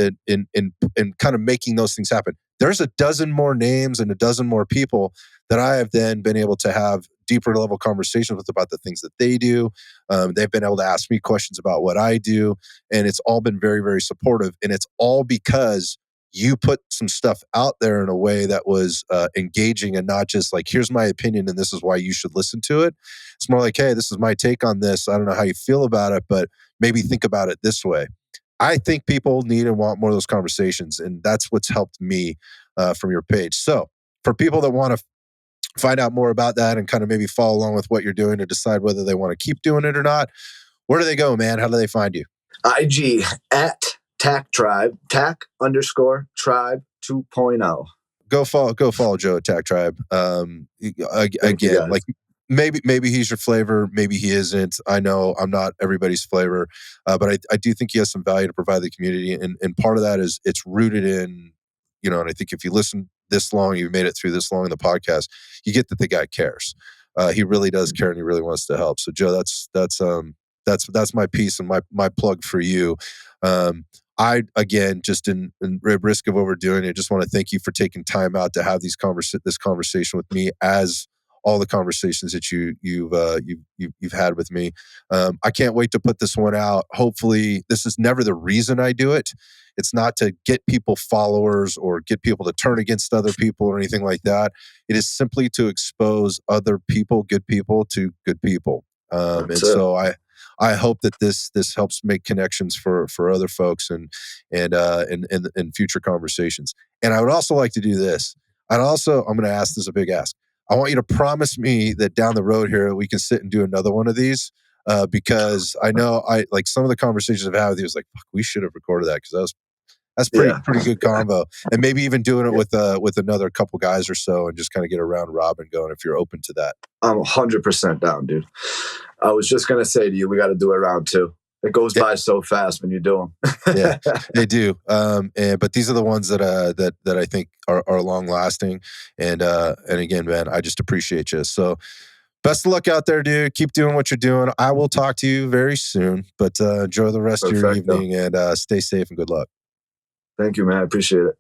kind of making those things happen. There's a dozen more names and a dozen more people that I have then been able to have deeper level conversations with about the things that they do. They've been able to ask me questions about what I do, and it's all been very, very supportive. And it's all because you put some stuff out there in a way that was engaging, and not just like, here's my opinion and this is why you should listen to it. It's more like, hey, this is my take on this. I don't know how you feel about it, but maybe think about it this way. I think people need and want more of those conversations, and that's what's helped me from your page. So for people that want to find out more about that and kind of maybe follow along with what you're doing to decide whether they want to keep doing it or not, where do they go, man? How do they find you? IG at TAC Tribe, TAC_Tribe 2.0. Go follow Joe Attack Tribe. Thank you, Again, guys. like maybe he's your flavor, maybe he isn't. I know I'm not everybody's flavor, but I do think he has some value to provide the community, and part of that is it's rooted in, and I think if you listen this long, you've made it through this long in the podcast, you get that the guy cares. He really does care, and he really wants to help. So Joe, that's my piece and my plug for you. I, again, just in risk of overdoing it, just want to thank you for taking time out to have this conversation with me, as all the conversations that you've had with me. I can't wait to put this one out. Hopefully, this is never the reason I do it. It's not to get people followers or get people to turn against other people or anything like that. It is simply to expose other people, good people, to good people. That's And it. so I hope that this helps make connections for other folks and future conversations. And I would also like to do this. I'm going to ask this a big ask. I want you to promise me that down the road here we can sit and do another one of these. Because I know I like some of the conversations I've had with you was like, fuck, we should have recorded that because that's Yeah. pretty good combo. And maybe even doing it with another couple guys or so and just kind of get a round robin going if you're open to that. I'm 100% down, dude. I was just going to say to you, we got to do a round two. It goes by so fast when you do Yeah, them. they do. But these are the ones that I think are long lasting. And again, man, I just appreciate you. So best of luck out there, dude. Keep doing what you're doing. I will talk to you very soon. But enjoy the rest of your Perfecto. evening and stay safe and good luck. Thank you, man. I appreciate it.